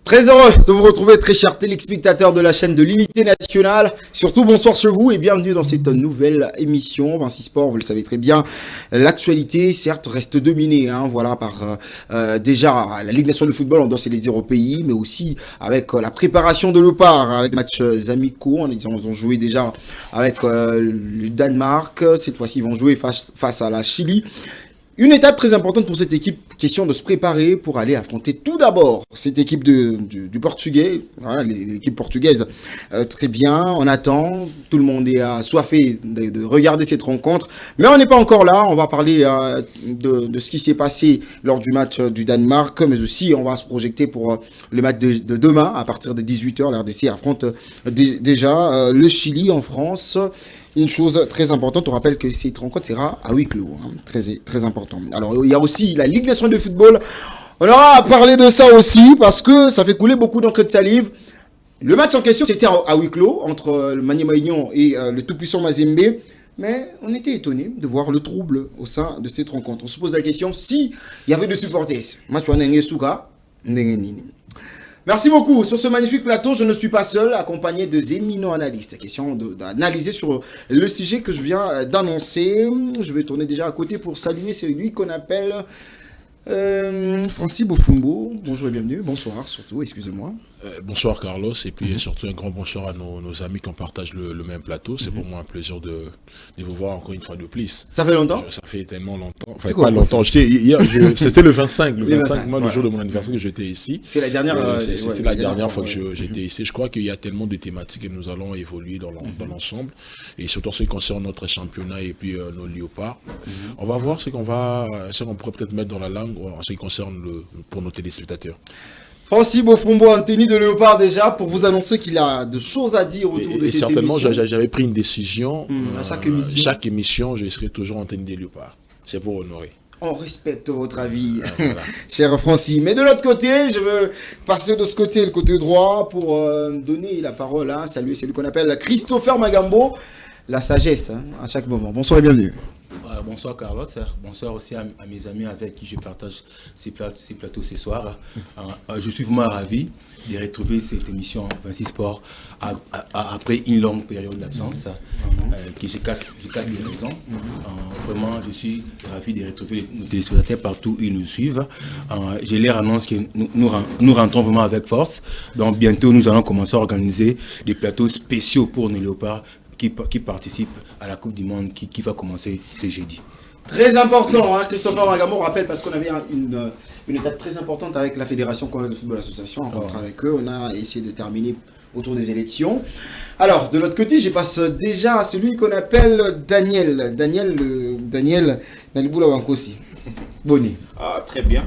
Très heureux de vous retrouver, très chers téléspectateurs de la chaîne de l'Unité Nationale. Surtout, bonsoir chez vous et bienvenue dans cette nouvelle émission. Vinci Sport, vous le savez très bien, l'actualité, certes, reste dominée voilà, par déjà la Ligue nationale de football, on doit les 0 pays, mais aussi avec la préparation de Léopard, avec matchs amicaux. Ils ont joué déjà avec le Danemark. Cette fois-ci, ils vont jouer face à la Chili. Une étape très importante pour cette équipe, question de se préparer pour aller affronter tout d'abord cette équipe du Portugais, voilà, l'équipe portugaise. Très bien, on attend, tout le monde est assoiffé de regarder cette rencontre, mais on n'est pas encore là, on va parler de ce qui s'est passé lors du match du Danemark, mais aussi on va se projeter pour le match de demain, à partir de 18h, la RDC affronte déjà le Chili en France. Une chose très importante, on rappelle que cette rencontre sera à huis clos, très important. Alors il y a aussi la Ligue nationale de football, on aura à parler de ça aussi parce que ça fait couler beaucoup d'encre de salive. Le match en question c'était à huis clos entre le Maniema Union et le tout-puissant Mazembe, mais on était étonné de voir le trouble au sein de cette rencontre. On se pose la question s'il y avait des supporters. Merci beaucoup. Sur ce magnifique plateau, je ne suis pas seul, accompagné de éminents analystes. Question d'analyser sur le sujet que je viens d'annoncer. Je vais tourner déjà à côté pour saluer celui qu'on appelle Francis Bofumbo. Bonjour et bienvenue. Bonsoir surtout, excusez-moi. Bonsoir Carlos, et puis surtout un grand bonsoir à nos amis qui partagent le même plateau. C'est pour moi un plaisir de vous voir encore une fois de plus. Ça fait longtemps? Ça fait tellement longtemps. Enfin, pas longtemps. C'était le 25, moi, le jour de mon anniversaire que j'étais ici. C'est la dernière. C'était la dernière fois que j'étais ici. Je crois qu'il y a tellement de thématiques que nous allons évoluer dans l'ensemble, et surtout en ce qui concerne notre championnat et puis nos léopards. On va voir ce qu'on pourrait peut-être mettre dans la langue en ce qui concerne pour nos téléspectateurs. Francis Bofumbo, Anthony de Léopard déjà, pour vous annoncer qu'il a de choses à dire autour de cette certainement, émission. j'avais pris une décision. À chaque émission, je serai toujours Anthony de Léopard. C'est pour honorer. On respecte votre avis, voilà. cher Francis. Mais de l'autre côté, je veux passer de ce côté, le côté droit, pour donner la parole à saluer celui qu'on appelle Christopher Magambo, la sagesse à chaque moment. Bonsoir et bienvenue. Bonsoir Carlos, bonsoir aussi à mes amis avec qui je partage ces plateaux ce soir. Je suis vraiment ravi de retrouver cette émission Vinci Sport après une longue période d'absence, que je cache des raisons. Vraiment, je suis ravi de retrouver nos téléspectateurs partout où ils nous suivent. Je leur annonce que nous rentrons vraiment avec force. Donc bientôt, nous allons commencer à organiser des plateaux spéciaux pour nos léopards qui participent à la Coupe du Monde qui va commencer ce jeudi. Très important, Christopher Magambo rappelle, parce qu'on avait une étape très importante avec la Fédération Congolaise de Football Association, en rencontre avec eux, on a essayé de terminer autour des élections. Alors, de l'autre côté, je passe déjà à celui qu'on appelle Daniel Naliboula Wankosi. Boni. Très bien.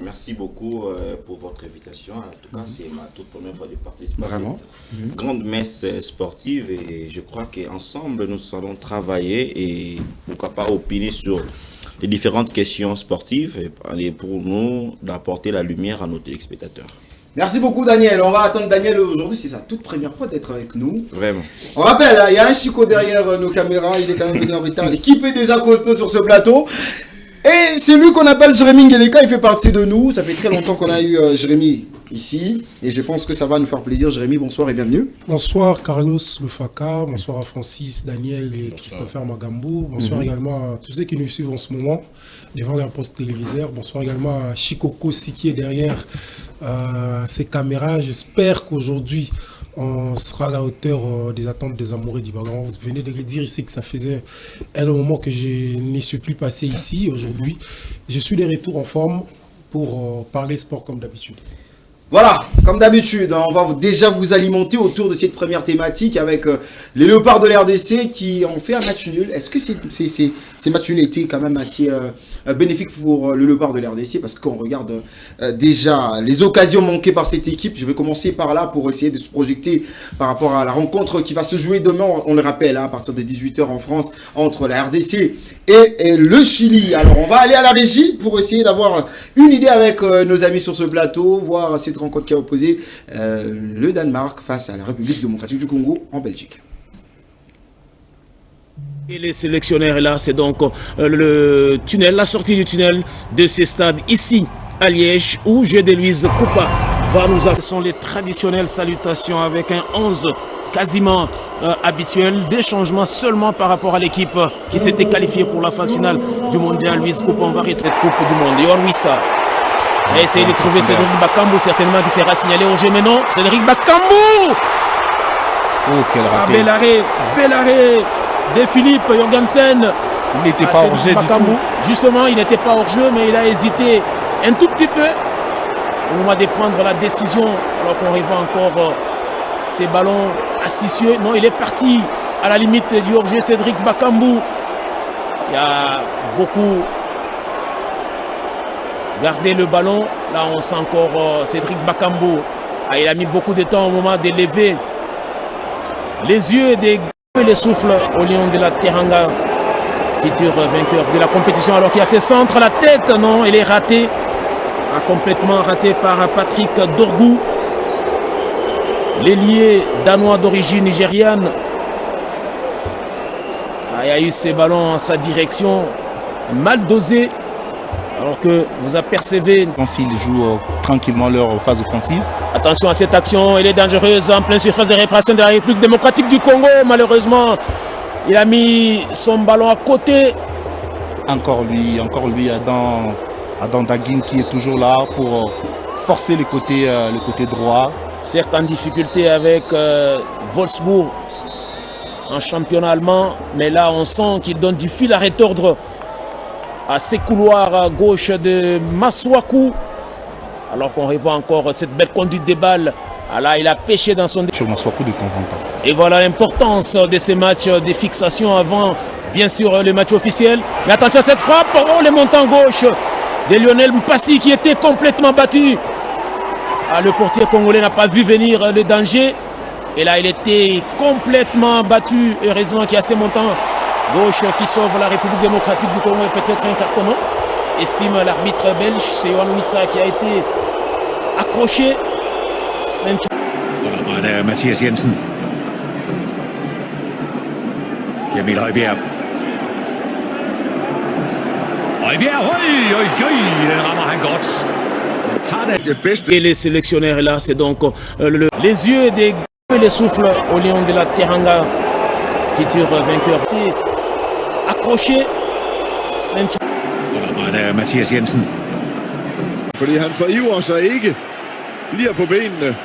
Merci beaucoup pour votre invitation. En tout cas, c'est ma toute première fois de participer à cette grande messe sportive, et je crois qu'ensemble, nous allons travailler et pourquoi pas opiner sur les différentes questions sportives et pour nous d'apporter la lumière à nos téléspectateurs. Merci beaucoup Daniel. On va attendre Daniel aujourd'hui, c'est sa toute première fois d'être avec nous. Vraiment. On rappelle, il y a un Chico derrière nos caméras, il est quand même venu en retard. L'équipe est déjà costaud sur ce plateau. Et c'est lui qu'on appelle Jérémy Ngeleka, il fait partie de nous. Ça fait très longtemps qu'on a eu Jérémy ici. Et je pense que ça va nous faire plaisir. Jérémy, bonsoir et bienvenue. Bonsoir Carlos Lefaka, bonsoir à Francis, Daniel et Christopher Magambo. Bonsoir également à tous ceux qui nous suivent en ce moment devant leur poste téléviseur. Bonsoir également à Chikoko qui est derrière ces caméras. J'espère qu'aujourd'hui on sera à la hauteur des attentes des amoureux d'Ibagan. Vous venez de le dire ici que ça faisait un moment que je n'y suis plus passé ici. Aujourd'hui, je suis de retour en forme pour parler sport comme d'habitude. Voilà, comme d'habitude, on va déjà vous alimenter autour de cette première thématique avec les léopards de l'RDC qui ont fait un match nul. Est-ce que ces matchs nuls étaient quand même assez bénéfiques pour le léopard de l'RDC? Parce que quand on regarde déjà les occasions manquées par cette équipe, je vais commencer par là pour essayer de se projeter par rapport à la rencontre qui va se jouer demain, on le rappelle, à partir de 18h en France, entre la RDC et le Chili. Alors on va aller à la régie pour essayer d'avoir une idée avec nos amis sur ce plateau, voir cette rencontre qui a opposé le Danemark face à la République démocratique du Congo en Belgique. Et les sélectionneurs là, c'est donc le tunnel, la sortie du tunnel de ces stades ici à Liège où Jeu de Louise Coupa va nous avoir. Ce sont les traditionnelles salutations avec un 11 quasiment habituel. Des changements seulement par rapport à l'équipe qui s'était qualifiée pour la phase finale du mondial. Louise Coupe, on va retrouver Coupe du monde. Yor Wissa a essayé de trouver Cédric Bakambu, certainement qui sera signalé au jeu, mais non, Cédric Bakambu. Oh, quel raté. Bel arrêt de Philippe Jorgensen. Il n'était pas hors jeu du tout. Justement, il n'était pas hors jeu, mais il a hésité un tout petit peu au moment de prendre la décision, alors qu'on revoit encore ces ballons astucieux. Non, il est parti à la limite du hors jeu, Cédric Bakambu. Il y a beaucoup gardé le ballon. Là, on sent encore Cédric Bakambu. Ah, il a mis beaucoup de temps au moment de lever les yeux et de les souffles au lion de la Teranga, futur vainqueur de la compétition, alors qu'il y a ses centres à la tête. Non, il est raté. Complètement raté par Patrick Dorgou, l'ailier danois d'origine nigériane. Il y a eu ces ballons en sa direction, mal dosés, alors que vous apercevez. S'ils jouent tranquillement leur phase offensive. Attention à cette action, elle est dangereuse en pleine surface de réparation de la République démocratique du Congo. Malheureusement, il a mis son ballon à côté. Encore lui Adam Daguin qui est toujours là pour forcer le côté droit. Certes en difficulté avec Wolfsburg en championnat allemand, mais là on sent qu'il donne du fil à retordre à ses couloirs à gauche de Masuaku, alors qu'on revoit encore cette belle conduite des balles. Ah là, il a pêché dans son... Sur Masuaku de temps en temps. Et voilà l'importance de ces matchs, des fixations avant, bien sûr, le match officiel. Mais attention à cette frappe, oh, les montants gauche de Lionel Mpassi qui était complètement battu. Ah, le portier congolais n'a pas vu venir le danger. Et là, il était complètement battu. Heureusement qu'il y a ces montants gauche qui sauve la République démocratique du Congo et peut-être un cartonnement. Estime l'arbitre belge, c'est Yohan Wissa qui a été accroché. Voilà, Mathias Jensen. Emil Højbjerg. Højbjerg, den rammer han godt. Et les sélectionneurs là, c'est donc les yeux des et les souffles au lion de la Teranga, futur vainqueur. Accroché. Voilà, Mathias Jensen. Fordi han forivrer sig ikke, bliver på benene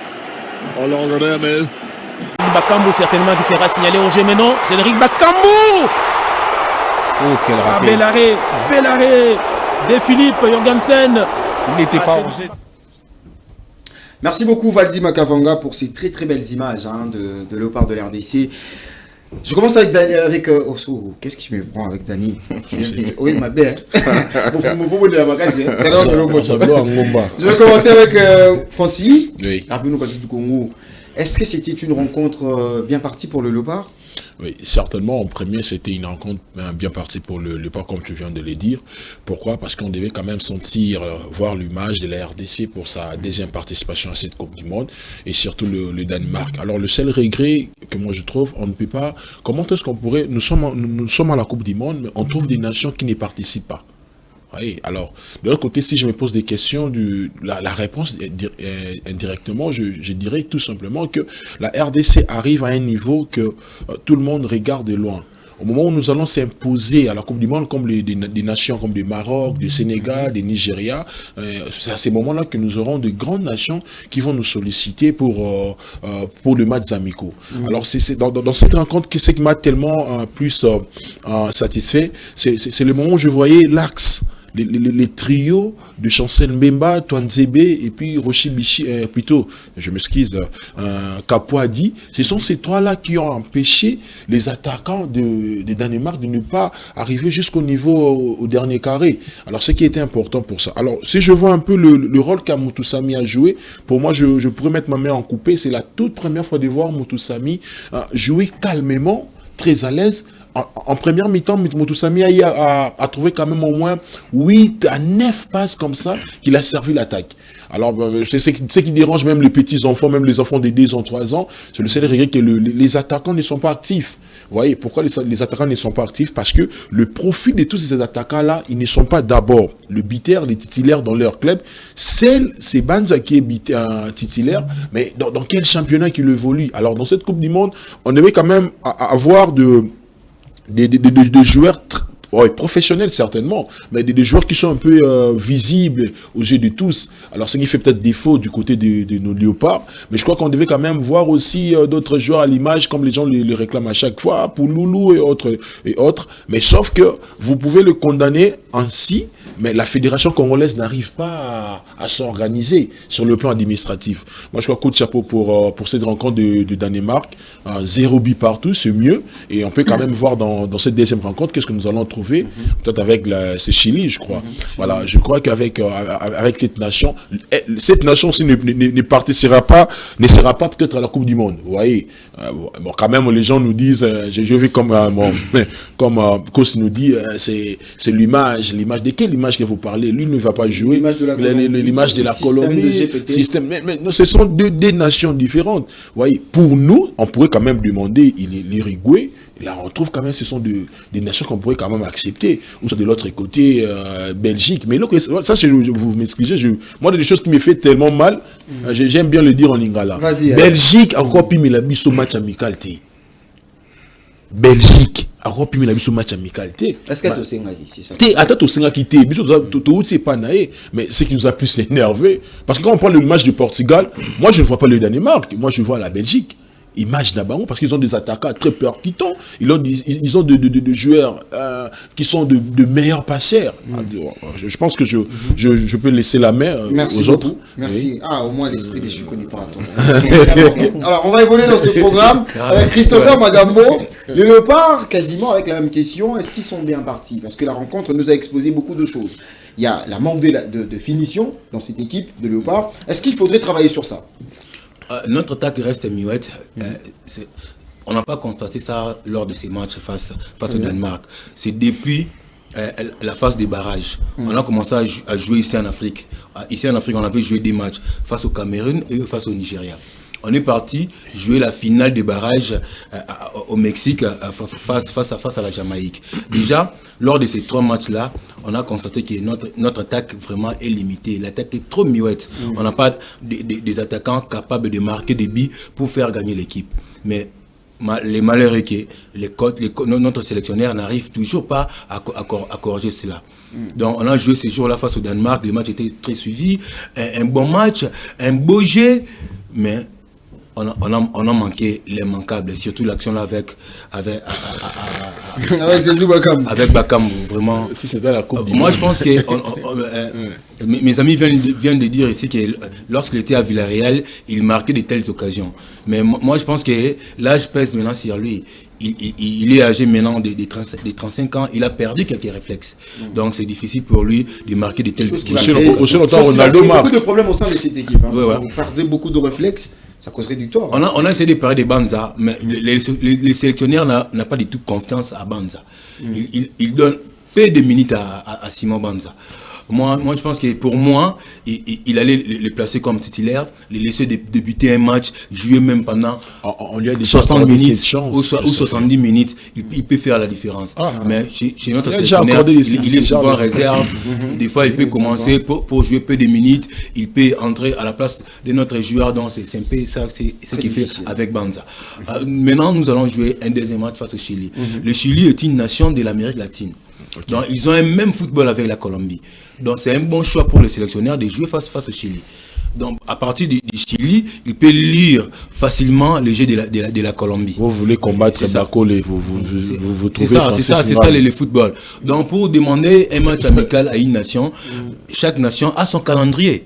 og lokker dermed. Bakambu certainement qui sera signalé au jeu, mais non, Cédric Bakambu. Oh, quel raté. Bel arrêt de Philippe Jorgensen. Il n'était pas hors jeu. Merci beaucoup Valdi Makavanga pour ces très très belles images de Léopard de l'RDC. Je commence avec Dani, qu'est-ce qui me prend avec Dani? Oui, ma belle. Je vais commencer avec Francis. Oui. Rappelez-nous pas du Congo. Est-ce que c'était une rencontre bien partie pour le Léopard? Oui, certainement. En premier, c'était une rencontre bien partie pour le Léopard, comme tu viens de le dire. Pourquoi? Parce qu'on devait quand même sentir, voir l'image de la RDC pour sa deuxième participation à cette Coupe du Monde, et surtout le Danemark. Alors, le seul regret que moi je trouve, on ne peut pas... Comment est-ce qu'on pourrait... Nous sommes à la Coupe du Monde, mais on trouve des nations qui n'y participent pas. Oui, alors, de l'autre côté, si je me pose des questions, la réponse indirectement, je dirais tout simplement que la RDC arrive à un niveau que tout le monde regarde de loin. Au moment où nous allons s'imposer à la Coupe du Monde, comme des nations comme le Maroc, le Sénégal, le Nigeria, c'est à ces moments-là que nous aurons de grandes nations qui vont nous solliciter pour le match amicaux. Alors, c'est dans cette rencontre que ce qui m'a tellement plus satisfait, c'est le moment où je voyais l'axe. Les trios de Chancel Mbemba, Twanzebe et puis Roshi Bichi, plutôt, je m'excuse, Kapouadi, ce sont ces trois-là qui ont empêché les attaquants de Danemark de ne pas arriver jusqu'au niveau au dernier carré. Alors, ce qui était important pour ça. Alors, si je vois un peu le rôle qu'Amoutousami a joué, pour moi, je pourrais mettre ma main en coupé. C'est la toute première fois de voir Moutousami jouer calmement, très à l'aise. En première mi-temps, Moutousami a trouvé quand même au moins 8 à 9 passes comme ça qu'il a servi l'attaque. Alors, c'est ce qui dérange même les petits enfants, même les enfants de 2 ans, 3 ans. C'est le seul regret que les attaquants ne sont pas actifs. Vous voyez, pourquoi les attaquants ne sont pas actifs? Parce que le profil de tous ces attaquants-là, ils ne sont pas d'abord le beater, les titulaires dans leur club. C'est Banza qui est titulaire, mais dans quel championnat qu'il évolue? Alors, dans cette Coupe du Monde, on devait quand même avoir des joueurs professionnels certainement, mais des joueurs qui sont un peu visibles aux yeux de tous. Alors, ce qui fait peut-être défaut du côté de nos Léopards, mais je crois qu'on devait quand même voir aussi d'autres joueurs à l'image, comme les gens les réclament à chaque fois, pour Loulou et autres. Mais sauf que vous pouvez le condamner ainsi, mais la fédération congolaise n'arrive pas à s'organiser sur le plan administratif. Moi, je crois coup de chapeau pour cette rencontre de Danemark. 0 but partout, c'est mieux. Et on peut quand même voir dans cette deuxième rencontre qu'est-ce que nous allons trouver. Peut-être avec c'est Chili, je crois. Voilà, je crois qu'avec cette nation aussi ne sera pas peut-être à la Coupe du Monde. Vous voyez. Bon, quand même, les gens nous disent, je vais comme Kos nous dit, c'est l'image. De quelle image que vous parlez? Lui ne va pas jouer. L'image de la Colombie. Mais ce sont deux nations différentes. Vous voyez, pour nous, on pourrait quand même demander l'Uruguay. Là, on trouve quand même, ce sont des nations qu'on pourrait quand même accepter. Ou de l'autre côté, Belgique. Mais là, ça, vous m'excusez, moi, des choses qui me fait tellement mal, j'aime bien le dire en lingala. Belgique, encore plus, mais la biso match amical. Belgique, encore plus, mais la biso match amical. Est-ce que tu as c'est ça? Attends, tu as quitté. C'est pas naïf. Mais ce qui nous a plus énervé, parce que quand on parle du match du Portugal, moi, je ne vois pas le Danemark. Moi, je vois la Belgique. Image d'abord parce qu'ils ont des attaquants très percutants, ils ont de joueurs qui sont de meilleurs passeurs. Je pense que je peux laisser la main aux autres. Merci. Oui. Ah, au moins l'esprit des je connais pas. Alors, on va évoluer dans ce programme avec Christopher Magambo. Les Léopards, quasiment avec la même question, est-ce qu'ils sont bien partis? Parce que la rencontre nous a exposé beaucoup de choses. Il y a la manque de finition dans cette équipe de Léopards. Est-ce qu'il faudrait travailler sur ça? Notre attaque reste muette. On n'a pas constaté ça lors de ces matchs face au Danemark. C'est depuis la phase des barrages. On a commencé à jouer ici en Afrique. Ici en Afrique, on avait joué des matchs face au Cameroun et face au Nigeria. On est parti jouer la finale des barrages au Mexique face à la Jamaïque. Déjà, lors de ces 3 matchs-là, on a constaté que notre attaque vraiment est limitée. L'attaque est trop muette. On n'a pas des attaquants capables de marquer des buts pour faire gagner l'équipe. Mais les malheurs est que notre sélectionneur n'arrive toujours pas à corriger cela. Donc on a joué ces jours-là face au Danemark. Les matchs étaient très suivis. Un bon match, un beau jeu, mais on a manqué les manquables, surtout l'action là avec Bakam, vraiment. Si c'était la Coupe du Moi, je pense que mes amis viennent de dire ici que lorsqu'il était à Villarreal, il marquait de telles occasions. Mais moi, je pense que l'âge pèse maintenant sur lui. Il est âgé maintenant des 35 ans, il a perdu quelques réflexes. Donc c'est difficile pour lui de marquer de telles occasions. Il y a beaucoup de problèmes au sein de cette équipe. Vous perdez beaucoup de réflexes. Ça causerait du tort. On a essayé de parler de Banza, mais les sélectionneurs n'ont pas du tout confiance à Banza. Ils donnent peu de minutes à Simon Banza. Moi, je pense que pour moi, il allait le placer comme titulaire, les laisser débuter un match, jouer même pendant 60 minutes ou 70 minutes. Il peut faire la différence. Mais chez notre sélectionneur, il est souvent en réserve. Des fois, il peut commencer pour jouer peu de minutes. Il peut entrer à la place de notre joueur. Donc, c'est un peu ça, c'est ce qu'il fait avec Banza. Maintenant, nous allons jouer un deuxième match face au Chili. Le Chili est une nation de l'Amérique latine. Donc, ils ont un même football avec la Colombie. Donc, c'est un bon choix pour le sélectionneur de jouer face au Chili. Donc, à partir du Chili, il peut lire facilement les jeux de la Colombie. Vous voulez combattre Bako et vous trouvez c'est ça le football. Donc, pour demander un match amical à une nation, chaque nation a son calendrier.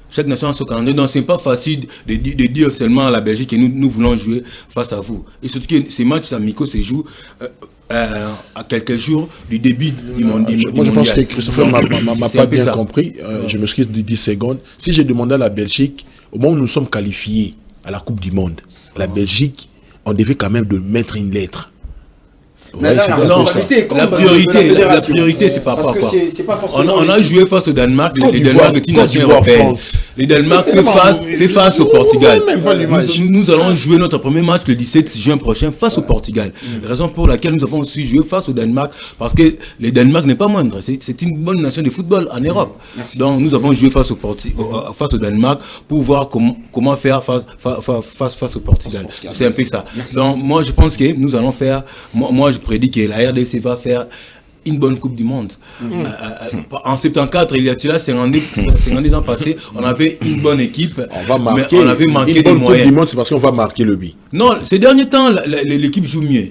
Chaque nation a son calendrier, donc c'est pas facile de dire seulement à la Belgique que nous voulons jouer face à vous. Et surtout que ces matchs amicaux se jouent à quelques jours du début du mondial. Moi je pense que Christopher m'a pas bien compris. Je m'excuse de 10 secondes. Si j'ai demandé à la Belgique, au moment où nous sommes qualifiés à la Coupe du Monde, la Belgique, on devait quand même de mettre une lettre Mais là, la priorité, c'est par rapport à quoi? C'est pas forcément. On a joué face au Danemark. Le Danemark est une nation européenne. Le Danemark fait face au Portugal. Nous allons jouer notre premier match le 17 juin prochain face au Portugal. Raison pour laquelle nous avons aussi joué face au Danemark, parce que le Danemark n'est pas moindre. C'est une bonne nation de football en Europe. Donc nous avons joué face au Danemark pour voir comment faire face au Portugal. C'est un peu ça. Donc moi je pense que nous allons faire. Moi je prédis que la RDC va faire une bonne Coupe du Monde. En 74, il y a 50 ans passés, on avait une bonne équipe, mais on avait manqué de moyens. Une bonne Coupe du Monde, c'est parce qu'on va marquer le but. Non, ces derniers temps, l'équipe joue mieux.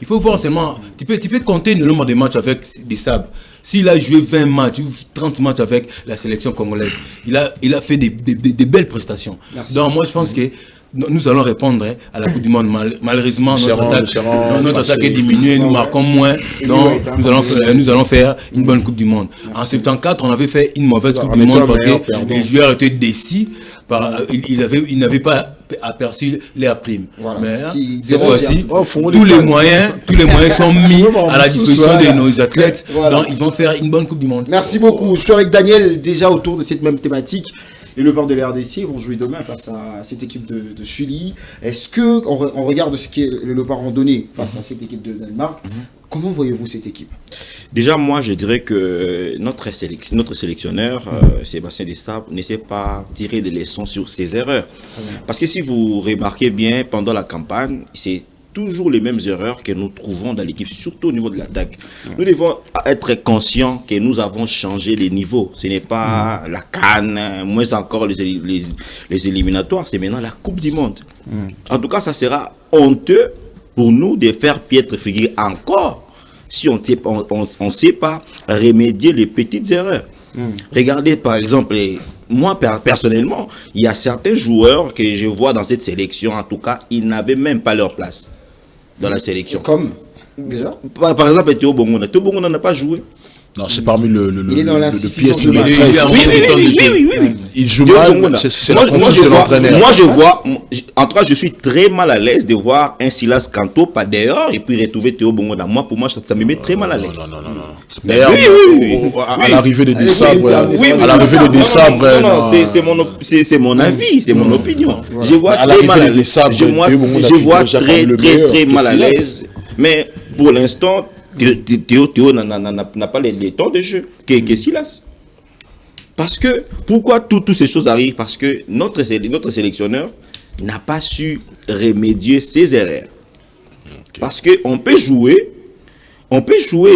Il faut voir seulement, tu peux compter le nombre de matchs avec des Sables. S'il a joué 20 matchs ou 30 matchs avec la sélection congolaise, il a fait des belles prestations. Merci. Donc moi je pense que nous allons répondre à la Coupe du Monde. Malheureusement, notre attaque est diminuée, nous marquons moins. Donc, nous allons faire une bonne Coupe du Monde. En 74, on avait fait une mauvaise Coupe du Monde parce que les joueurs étaient déçus. Ils n'avaient pas aperçu les primes. Voilà, mais cette fois-ci, tous les moyens sont mis à la disposition de nos athlètes. Donc, ils vont faire une bonne Coupe du Monde. Merci beaucoup. Je suis avec Daniel déjà autour de cette même thématique. Les Leopards de la RDC vont jouer demain face à cette équipe de Sully. Est-ce que, on regarde ce que les Leopards ont donné face à cette équipe de Danemark, comment voyez-vous cette équipe? Déjà, moi, je dirais que notre sélectionneur, Sébastien Desabre, ne sait pas tirer des leçons sur ses erreurs. Parce que si vous remarquez bien, pendant la campagne, c'est toujours les mêmes erreurs que nous trouvons dans l'équipe, surtout au niveau de l'attaque. Nous devons être conscients que nous avons changé les niveaux. Ce n'est pas la CAN, moins encore les éliminatoires, c'est maintenant la Coupe du Monde. En tout cas, ça sera honteux pour nous de faire piètre figure encore si on ne sait pas remédier les petites erreurs. Regardez par exemple, moi personnellement, il y a certains joueurs que je vois dans cette sélection, en tout cas, ils n'avaient même pas leur place dans la sélection. Comme déjà par exemple, Théo Bongona. Théo Bongona n'a pas joué. Non, c'est parmi le pièce. Oui. Il joue mal, c'est la confiance de l'entraîneur. Moi, je vois, en tout cas, je suis très mal à l'aise de voir un Silas Kanto pas dehors et puis retrouver Théo Bongoda. Moi, pour moi, ça me met très mal à l'aise. Non. D'ailleurs, à l'arrivée de Desabre, c'est mon avis, c'est mon opinion. Je vois très mal à l'aise. Je vois très mal à l'aise. Mais pour l'instant, Théo n'a pas les temps de jeu que Silas. Parce que, pourquoi toutes ces choses arrivent? Parce que notre sélectionneur n'a pas su remédier ses erreurs. Okay. Parce qu'on peut jouer,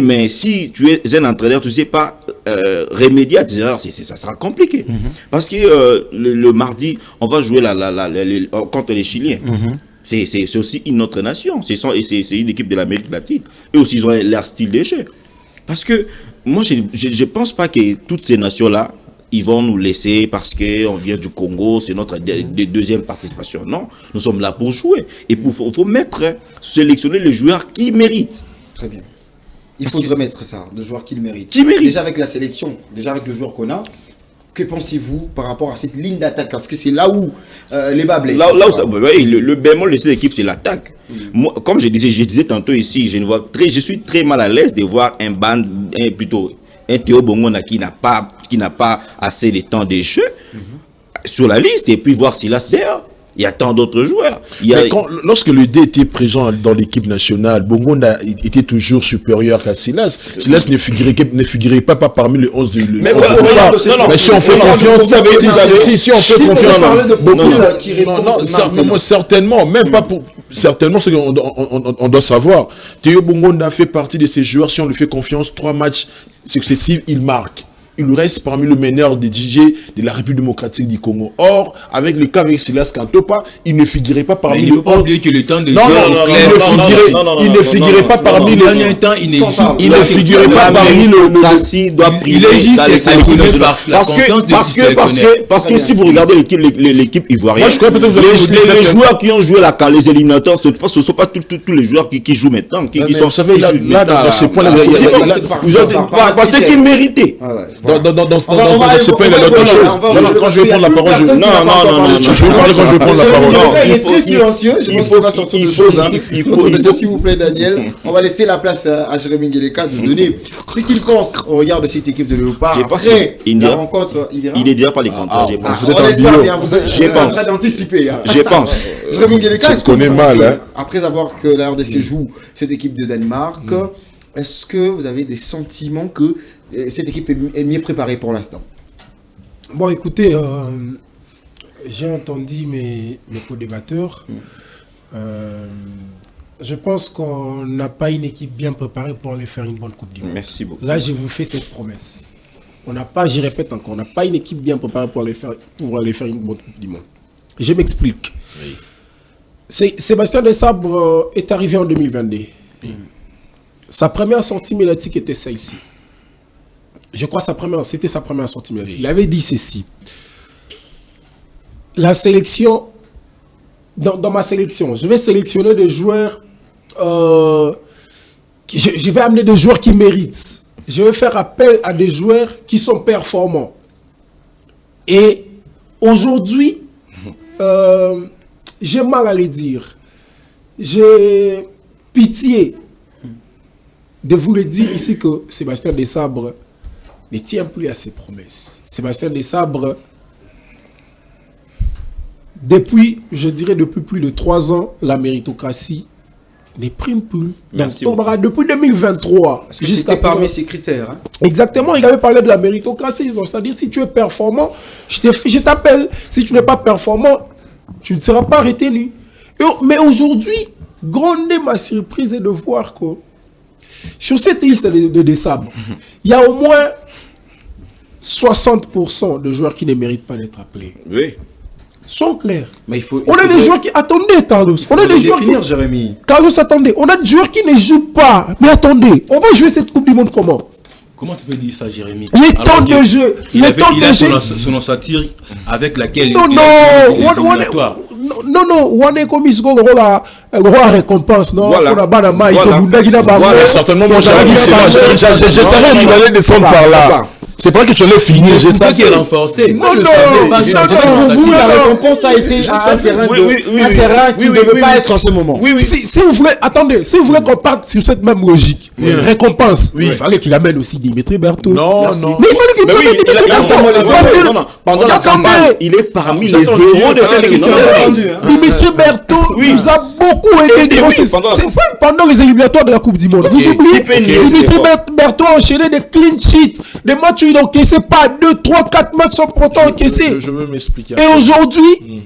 mais si tu es un entraîneur, tu ne sais pas remédier à tes erreurs, ça sera compliqué. Parce que le mardi, on va jouer contre les Chiliens. C'est aussi une autre nation. C'est une équipe de l'Amérique latine. Et aussi, ils ont leur style de jeu. Parce que moi, je ne pense pas que toutes ces nations-là, ils vont nous laisser parce qu'on vient du Congo, c'est notre deuxième participation. Non, nous sommes là pour jouer. Et il faut sélectionner les joueurs qui méritent. Très bien. Il faudrait mettre ça, les joueurs qui le méritent. Déjà avec la sélection, déjà avec le joueur qu'on a, que pensez-vous par rapport à cette ligne d'attaque? Parce que c'est là où les bas blessent. Le bémol de cette équipe, c'est l'attaque. Moi, comme je disais tantôt ici, je suis très mal à l'aise de voir un Théo Bongona qui n'a pas assez de temps de jeu sur la liste et puis voir Silas dehors. Il y a tant d'autres joueurs. Lorsque le D était présent dans l'équipe nationale, Bongona était toujours supérieur qu'à Silas. Silas ne figurait pas parmi les 11 de mais si on fait confiance, si on fait confiance, certainement, même pas pour... Certainement, ce qu'on doit savoir, Théo Bongona fait partie de ces joueurs, si on lui fait confiance, 3 matchs successifs, il marque. Il reste parmi le meneur des DJ de la République démocratique du Congo. Or, avec le cas avec Silas Kantopa, il ne figurait pas parmi les... Il ne faut pas oublier que le temps de il ne figurait pas parmi les... Il ne figurait pas parmi le... Cassie doit priver parce que si vous regardez l'équipe ivoirienne, les joueurs qui ont joué les éliminateurs, ce ne sont pas tous les joueurs qui jouent maintenant. Vous savez, là, dans ce point-là, parce qu'ils méritaient. Dans ce point, il y a d'autres choses. Quand je vais prendre la parole, je vais parler quand je vais prendre la parole. Il est très silencieux. Je pense qu'on va sortir de choses. S'il vous plaît, Daniel. On va laisser la place à Jérémy Ngeleka de donner ce qu'il pense au regard de cette équipe de Léopard. Après la rencontre, il est déjà pas les compteurs. On espère bien. Vous êtes en train d'anticiper. Je pense. Jérémy Ngeleka, est-ce que vous pensez, après avoir que la RDC joue cette équipe de Danemark, est-ce que vous avez des sentiments que cette équipe est mieux préparée pour l'instant? Bon, écoutez, j'ai entendu mes co-débatteurs. Je pense qu'on n'a pas une équipe bien préparée pour aller faire une bonne Coupe du Monde. Merci beaucoup. Là, je vous fais cette promesse. On n'a pas, je répète encore, on n'a pas une équipe bien préparée pour aller faire une bonne Coupe du Monde. Je m'explique. Oui. Sébastien Desabre est arrivé en 2022. Sa première sortie médiatique était celle-ci. Je crois c'était sa première sortie médiatique. Il avait dit ceci. La sélection, dans ma sélection, je vais sélectionner des joueurs, je vais amener des joueurs qui méritent. Je vais faire appel à des joueurs qui sont performants. Et aujourd'hui, j'ai mal à le dire. J'ai pitié de vous le dire ici que Sébastien Desabre ne tient plus à ses promesses. Sébastien Desabre, depuis plus de 3 ans, la méritocratie ne prime plus. Depuis 2023. Jusqu'à parmi ses critères. Hein. Exactement, il avait parlé de la méritocratie. C'est-à-dire, si tu es performant, je t'appelle. Si tu n'es pas performant, tu ne seras pas retenu. Mais aujourd'hui, grande est ma surprise de voir que sur cette liste de Desabre, il y a au moins 60% de joueurs qui ne méritent pas d'être appelés. Oui. Sont clairs. Mais on a des joueurs qui... Attendez, Carlos. On a des joueurs qui... Jérémy. Carlos, attendez. On a des joueurs qui ne jouent pas. Mais attendez, on va jouer cette Coupe du Monde comment? Comment tu peux dire ça, Jérémy? Les temps de jeu. Il a son ossature avec laquelle non, on est comme il se la récompense, non? Voilà. Certainement, moi, je savais que tu allais descendre par là. C'est pas que tu allais finir, je sais qu'il est renforcé. Non, la récompense a été un terrain qui ne devait pas être en ce moment. Si vous voulez, attendez, si vous voulez qu'on parte sur cette même logique, récompense, il fallait qu'il amène aussi Dimitri Berthaud. Non. Mais il fallait qu'il amène Dimitri Berthaud. Pendant la campagne, il est parmi les héros de cette équipe. Dimitri Berthaud nous a beaucoup aidé pendant les éliminatoires de la Coupe du Monde. Vous oubliez, Dimitri Berthaud a enchaîné des clean sheets, des matchs où il n'encaissait pas 2, 3, 4 matchs sans pourtant encaisser. Je veux m'expliquer. Et aujourd'hui,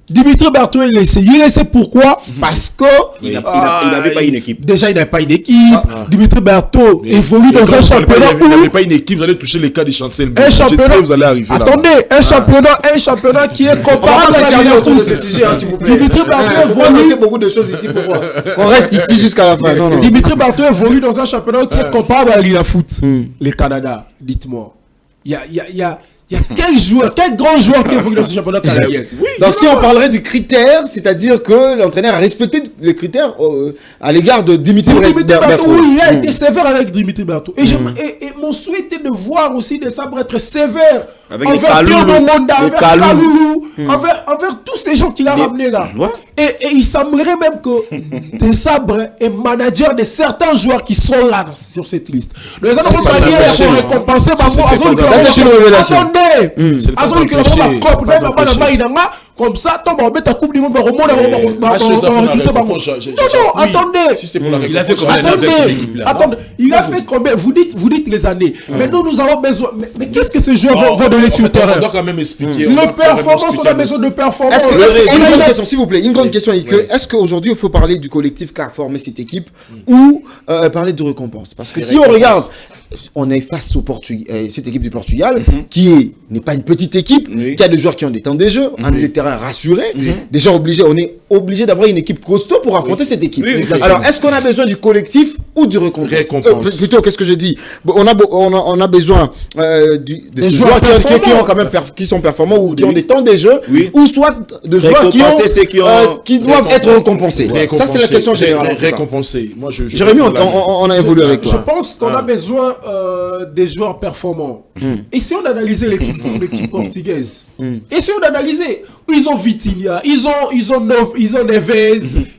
Dimitri Berthaud, il a essayé. Il a essayé pourquoi? Parce que il n'avait pas une équipe. Déjà, il n'avait pas une équipe. Dimitri Berthaud évolue dans un championnat où... Il n'avait pas une équipe, vous allez toucher les cas des chancels. Un championnat... Vous allez arriver là. Attendez, un championnat qui est comparable à la Ligue de foot. Dimitri Berthaud évolue... beaucoup de choses ici pour qu'on reste ici jusqu'à la fin. Dimitri Berthaud évolue dans un championnat qui est comparable à la Ligue de foot. Le Canada, dites-moi. Il y a quel grand joueur qui évolue dans ce championnat canadien? Donc si on parlerait des critères, c'est-à-dire que l'entraîneur a respecté les critères à l'égard de Dimitri Berthaud. Oui, il a été sévère avec Dimitri Berthaud. Et mon souhait était de voir aussi Desabre être sévère envers Pierre Monda, envers Kaloulou, envers tous ces gens qu'il a ramenés là. Et il semblerait même que Desabre est manager de certains joueurs qui sont là sur cette liste. Les autres pour récompenser c'est une révélation. Comme ça, tu vas mettre ta Coupe du Monde. Non, attendez. Il a fait combien? Attendez, il a fait combien? Vous dites les années. Mais nous avons besoin. Mais qu'est-ce que ces joueurs vont donner sur le terrain? On doit quand même expliquer. Les performances, on a besoin de performances. Une grande question, s'il vous plaît. Une grande question, est-ce qu'aujourd'hui, il faut parler du collectif qu'a formé cette équipe ou parler de récompense? Parce que si on regarde, on est face au cette équipe du Portugal n'est pas une petite équipe, qui a des joueurs qui ont des temps de jeu, des terrains rassurés, des gens obligés. obligé d'avoir une équipe costaud pour affronter cette équipe. Oui, alors, est-ce qu'on a besoin du collectif ou du récompense? Plutôt, qu'est-ce que je dis? On a besoin des joueurs qui ont quand même qui sont performants ou qui ont des temps des jeux, ou soit de joueurs qui doivent être récompensés. Ça, c'est la question générale. Récompensés. Moi, Jérémy, on a évolué avec toi. Je pense qu'on a besoin des joueurs performants. Essayons d'analyser l'équipe portugaise. Essayons d'analyser. Ils ont Vitinha, ils ont Neves,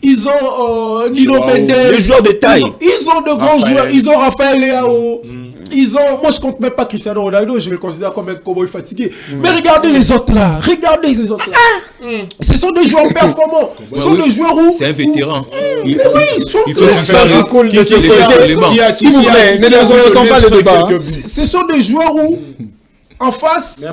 ils ont Nino Mendes. Les joueurs de taille. Ils ont de grands joueurs. Ils ont Rafael Leao. Moi, je compte même pas Cristiano Ronaldo, je le considère comme un cowboy fatigué. Mais regardez les autres là. Ce sont des joueurs performants. Ce sont des joueurs où. C'est un vétéran. Il faut s'il vous plaît, ne laissons pas le débat. Ce sont des joueurs où. En face,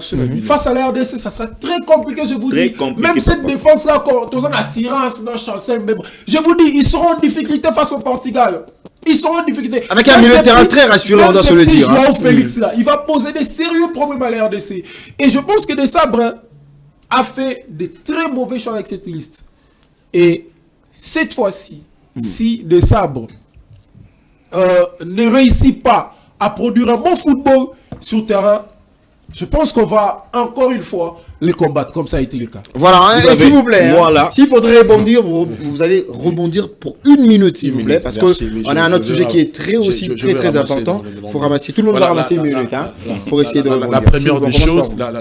face à la RDC, ça sera très compliqué, je vous dis. Même cette défense-là, quand on a assurance, dans Chancel, mais je vous dis, ils seront en difficulté face au Portugal. Ils seront en difficulté. Avec un milieu de terrain très rassurant, on doit se le dire. Félix, là, il va poser des sérieux problèmes à la RDC. Et je pense que Desabre a fait de très mauvais choix avec cette liste. Et cette fois-ci, si Desabre ne réussit pas à produire un bon football sur terrain, je pense qu'on va encore une fois les combattre, comme ça a été le cas. Voilà, s'il vous plaît, s'il faudrait rebondir, vous allez rebondir pour 1 minute, s'il vous plaît, parce qu'on a un autre sujet qui est très important. Il faut ramasser, tout le monde va ramasser 1 minute pour essayer de rebondir.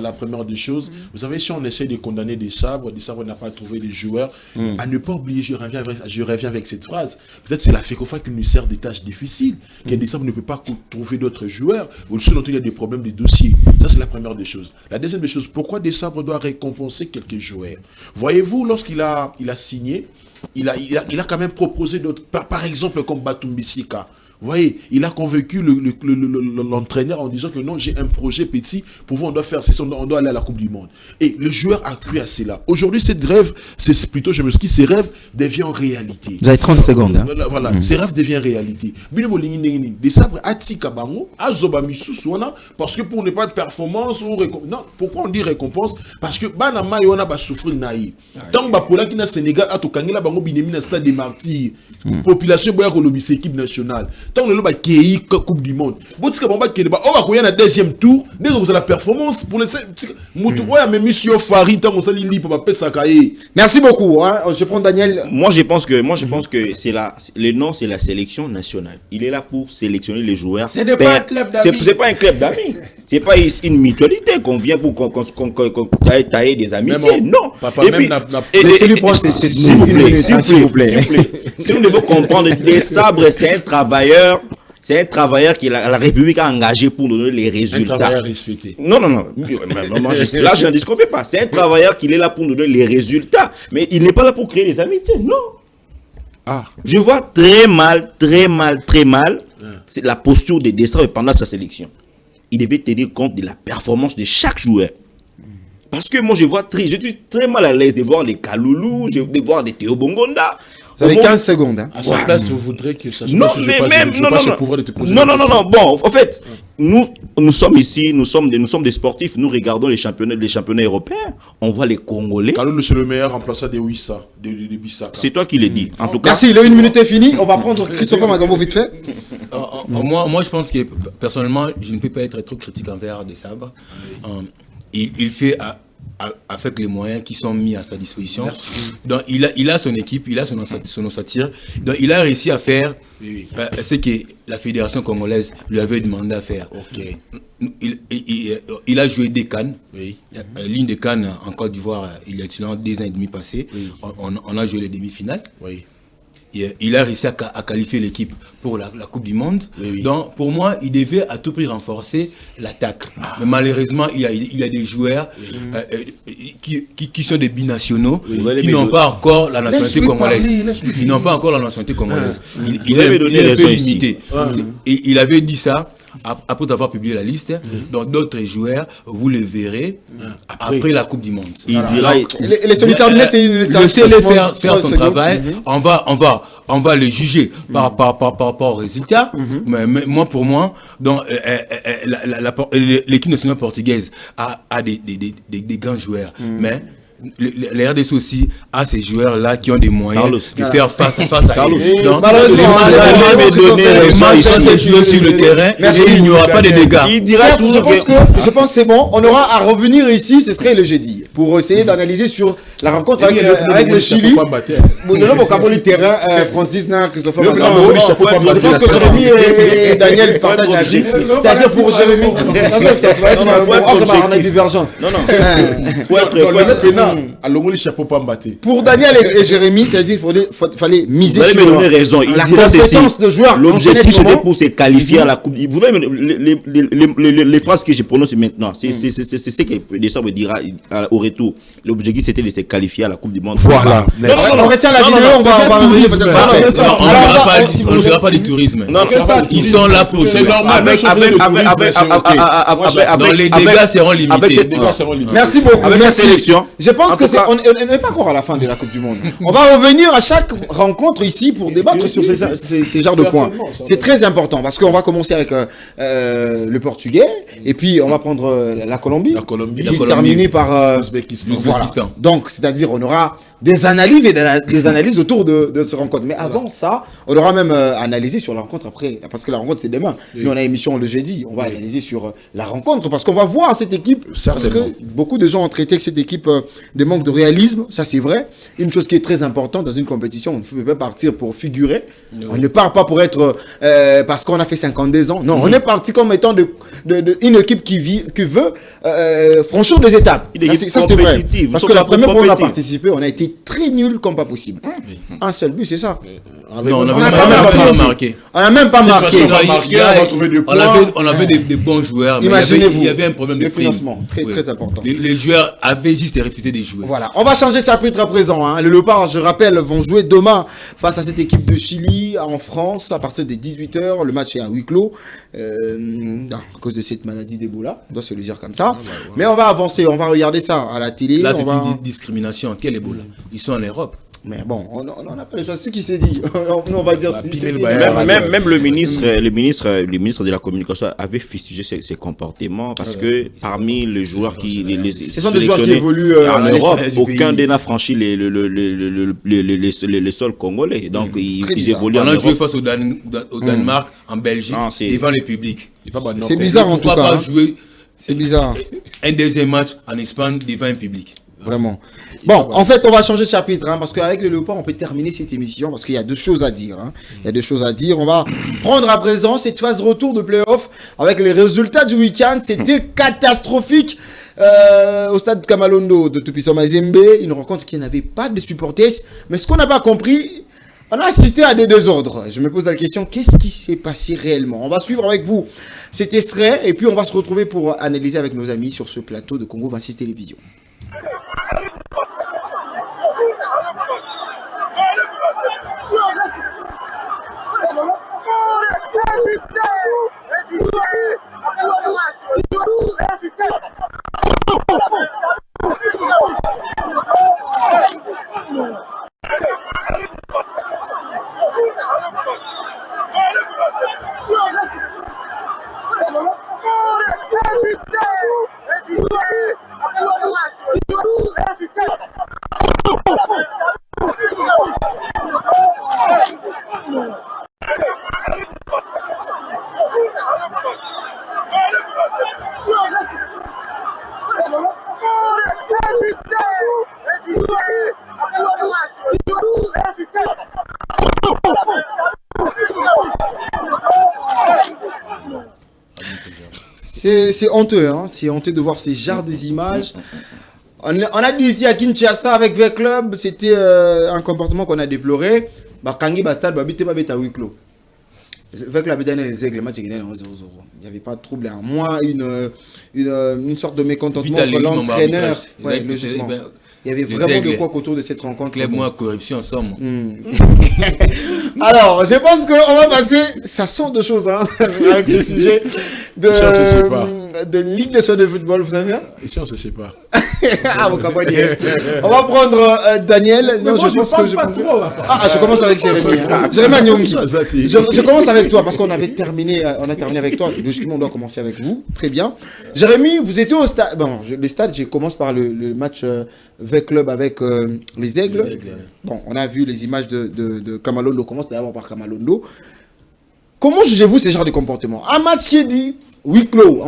La première des choses, vous savez, si on essaie de condamner Desabre n'a pas trouvé des joueurs, à ne pas oublier, je reviens avec cette phrase, peut-être c'est la FECOFA qui nous sert des tâches difficiles, que Desabre ne peut pas trouver d'autres joueurs, ou ceux dont il y a des problèmes de dossiers. Ça, c'est la première des choses. La deuxième des choses, pourquoi Desabre doit récompenser quelques joueurs? Voyez-vous, lorsqu'il a signé, il a quand même proposé d'autres, par exemple comme Batumbi Sika. Vous voyez, il a convaincu l'entraîneur en disant que non, j'ai un projet petit, pour vous, on doit faire c'est ça, on doit aller à la Coupe du Monde. Et le joueur a cru à cela. Aujourd'hui, ces rêves, ces rêves deviennent réalité. Vous avez 30 secondes. Voilà, ces rêves deviennent réalité. Desabre atika bango, azoba misusu wana, parce que pour ne pas de performance ou non, pourquoi on dit récompense? Parce que banama yona ba souffrir naï. Tant ba pola qui na Sénégal a to kangela bango binemi na stade des martyrs. Population boya ko lobby équipe nationale. Tant que le qui Coupe du Monde. On va la deuxième tour. Dès que vous avez la performance pour les. Merci beaucoup. Je prends Daniel. Moi, je pense que le nom, c'est la sélection nationale. Il est là pour sélectionner les joueurs. Ce n'est pas un club d'amis. C'est pas un club d'amis. C'est pas une mutualité qu'on vient pour qu'on taille des amitiés. Non. Laissez-lui prendre s'il vous plaît. Si nous devons comprendre, Desabre, c'est un travailleur que la République a engagé pour nous donner les résultats. Un travailleur respecté. Non. Là, je ne discute pas. C'est un travailleur qui est là pour nous donner les résultats. Mais il n'est pas là pour créer des amitiés. Non. Je vois très mal c'est la posture de Desabre pendant sa sélection. Il devait tenir compte de la performance de chaque joueur. Parce que moi, je suis très mal à l'aise de voir les Kaloulou, de voir des Théo Bongonda. Vous avez 15 secondes. À sa place, vous voudrez que ça soit... Non. Bon, en fait, nous sommes ici, nous sommes des sportifs, nous regardons les championnats européens, on voit les Congolais. Kaloulou, c'est le meilleur remplaçant de Wissa, de Bissaka. C'est toi qui le dis. En tout cas. Merci, le 1 minute est fini. On va prendre Christopher Magambo vite fait. Moi, je pense que personnellement, je ne peux pas être trop critique envers Desabre. Il fait avec les moyens qui sont mis à sa disposition. Merci. Donc, il a son équipe, il a son ossature. Donc, il a réussi à faire ce que la fédération congolaise lui avait demandé à faire. Ok. Il a joué des CAN. Oui. L'une des CAN en Côte d'Ivoire, il est 2 ans et demi passé. Oui. On a joué les demi-finales. Oui. Il a réussi à qualifier l'équipe pour la Coupe du Monde. Oui. Donc, pour moi, il devait à tout prix renforcer l'attaque. Mais malheureusement, il y a des joueurs qui sont des binationaux, qui n'ont pas encore la nationalité congolaise. Ils n'ont pas encore la nationalité congolaise. Il est un peu limité. Et il avait dit ça après avoir publié la liste. Donc, d'autres joueurs, vous les verrez après la Coupe du Monde. Laissez-les faire son travail. On va les juger par rapport au résultat. Mais pour moi, l'équipe nationale portugaise a des grands joueurs. Mais les RDC aussi a ces joueurs-là qui ont des moyens de faire face à Carlos. Malheureusement, ces joueurs sur le terrain, et il n'y aura pas de dégâts. Je pense que c'est bon. On aura à revenir ici, ce serait le jeudi, pour essayer d'analyser sur la rencontre avec le Chili. Le nom au terrain, Francis Nana, Christopher Magambo. Je pense que Jérémy et Daniel partagent la vie. C'est-à-dire pour Jérémy. On a une divergence. Non. Pour Daniel et Jérémy, c'est-à-dire qu'il fallait miser sur la compétence de joueur. L'objectif c'était pour se qualifier à la Coupe. Vous voyez les phrases que je prononce maintenant, c'est ce que Deschamps me dira au retour. L'objectif c'était de se qualifier à la Coupe du Monde. Voilà. On retient la vidéo, on va revenir peut-être. On ne dira pas du tourisme. Ils sont là pour jouer. C'est normal. Les dégâts seront limités. Merci beaucoup. Je pense que on n'est pas encore à la fin de la Coupe du Monde. On va revenir à chaque rencontre ici pour débattre sur ces genres de points. C'est très important parce qu'on va commencer avec le Portugais et puis on va prendre la Colombie. Et terminer par l'Ouzbékistan. Voilà. Donc, c'est-à-dire on aura des analyses autour de cette rencontre. Mais avant ça, on aura même analysé sur la rencontre après, parce que la rencontre c'est demain. Nous on a émission le jeudi, on va analyser sur la rencontre, parce qu'on va voir cette équipe, parce que beaucoup de gens ont traité cette équipe de manque de réalisme, ça c'est vrai. Une chose qui est très importante dans une compétition, on ne peut pas partir pour figurer, on ne part pas pour être, parce qu'on a fait 52 ans, non, on est parti comme étant une équipe qui veut franchir des étapes. Ça c'est vrai, parce que la première fois où on a participé, on a été très nul comme pas possible. Un seul but, c'est ça. On n'a même pas marqué. On avait des bons joueurs. Imaginez-vous. Il y avait un problème de financement très important. Les joueurs avaient juste refusé de jouer. Voilà. On va changer de chapitre à présent. Les Léopards, je rappelle, vont jouer demain face à cette équipe de Chili en France à partir des 18h. Le match est à huis clos à cause de cette maladie d'Ebola. On doit se le dire comme ça. Mais on va avancer. On va regarder ça à la télé. Là, c'est une discrimination. Quel Ebola? Ils sont en Europe. Mais bon, on n'a pas les choses. C'est ce qui s'est dit. On va dire même le ministre de la communication avait fustigé ses comportements parce que parmi les joueurs ce sont des joueurs qui évoluent en Europe, aucun d'eux n'a franchi les sols congolais. Donc ils évoluent en Europe. On a joué face au Danemark, en Belgique, devant le public. C'est bizarre en tout cas. Pourquoi pas jouer bizarre. Un deuxième match en Espagne devant un public? Vraiment. Bon, en fait, on va changer de chapitre, parce qu'avec le Léopard, on peut terminer cette émission, parce qu'il y a deux choses à dire. Il y a deux choses à dire. On va prendre à présent cette phase retour de play-off avec les résultats du week-end. C'était catastrophique au stade Kamalondo de Tupiso Mazembe. Une rencontre qui n'avait pas de supporters. Mais ce qu'on n'a pas compris, on a assisté à des désordres. Je me pose la question, qu'est-ce qui s'est passé réellement? On va suivre avec vous cet extrait, et puis on va se retrouver pour analyser avec nos amis sur ce plateau de Congo 26 Télévision. C'est honteux, c'est honteux de voir ces genres des images. On a dit ici à Kinshasa avec le club, c'était un comportement qu'on a déploré. Kangi Bastard, Babité Babeta huis clos. Avec la bédane les aigles, le match est gagné 0-0. Il n'y avait pas de trouble. Moins une sorte de mécontentement entre l'entraîneur. Ouais, logiquement. Il y avait vraiment de quoi autour de cette rencontre. Club moins corruption en somme. Alors, je pense qu'on va passer. Ça sent de choses avec ce sujet. de Ligue nationale de football, vous savez? Ici, on se sépare. Ah, mon campagne. On va prendre Daniel. Non, je pense que je prends trop. Je commence avec Jérémy. Jérémy Nyongi. Je commence avec toi parce qu'on a terminé avec toi. Logiquement, on doit commencer avec vous. Très bien. Jérémy, vous étiez au stade. Bon, les stades, je commence par le match club avec les Aigles. Bon, on a vu les images de Kamalondo. On commence d'abord par Kamalondo. Comment jugez-vous ce genre de comportement? Un match qui est dit en huis clos.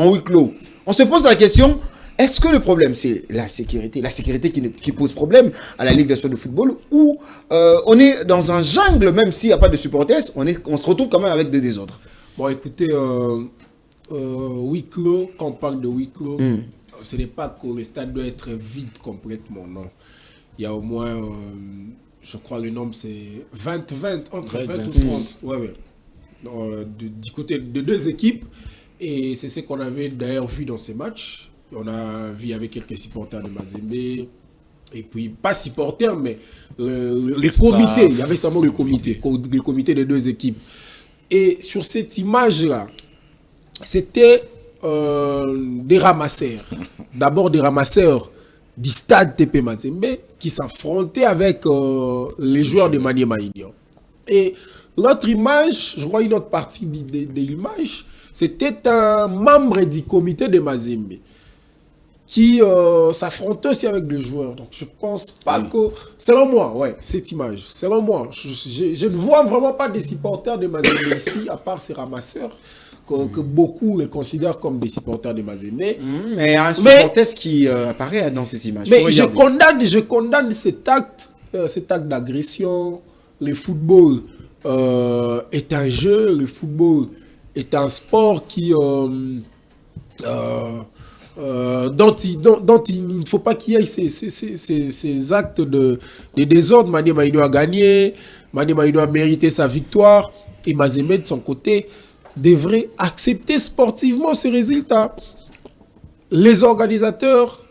On se pose la question, est-ce que le problème c'est la sécurité qui pose problème à la Ligue nationale de football, ou on est dans un jungle, même s'il n'y a pas de supporters, on se retrouve quand même avec des désordres? Bon, écoutez, huis clos, quand on parle de huis clos, ce n'est pas que le stade doit être vide complètement, non. Il y a au moins, je crois le nombre c'est 20, entre 20 ou 30. Ouais. Du côté de deux équipes, et c'est ce qu'on avait d'ailleurs vu dans ces matchs. On a vu avec quelques supporters de Mazembe, et puis pas supporters, mais les comités. Il y avait seulement le comité des deux équipes. Et sur cette image-là, c'était des ramasseurs. D'abord des ramasseurs du stade TP Mazembe qui s'affrontaient avec les joueurs de Maniema Union. Et l'autre image, je crois une autre partie de l'image, c'était un membre du comité de Mazembe qui s'affrontait aussi avec des joueurs. Donc je pense pas que... Selon moi, cette image, selon moi, je ne vois vraiment pas des supporters de Mazembe ici, à part ces ramasseurs, que beaucoup les considèrent comme des supporters de Mazembe. Mais il y a un supporter qui apparaît dans cette image. Mais je condamne cet acte d'agression. Le football est un jeu, le football est un sport qui dont il ne faut pas qu'il y ait ces actes de désordre. Maniema Union a gagné, Maniema Union a mérité sa victoire, et Mazembe de son côté devrait accepter sportivement ces résultats. Les organisateurs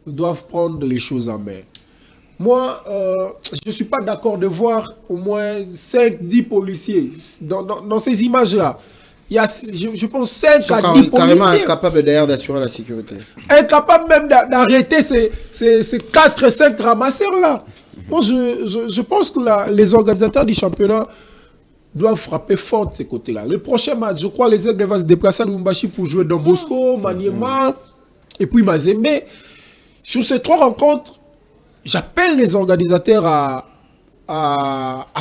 doivent prendre les choses en main. Moi, je ne suis pas d'accord de voir au moins 5-10 policiers dans ces images-là. Il y a, je pense, 5 à 10 policiers. Carrément incapables d'ailleurs d'assurer la sécurité. Incapables même d'arrêter ces 4-5 ramasseurs-là. Moi, je pense que les organisateurs du championnat doivent frapper fort de ces côtés-là. Le prochain match, je crois, les Aigles vont se déplacer à Lubumbashi pour jouer Don Bosco, Maniema et puis Mazembe. Sur ces 3 rencontres, j'appelle les organisateurs à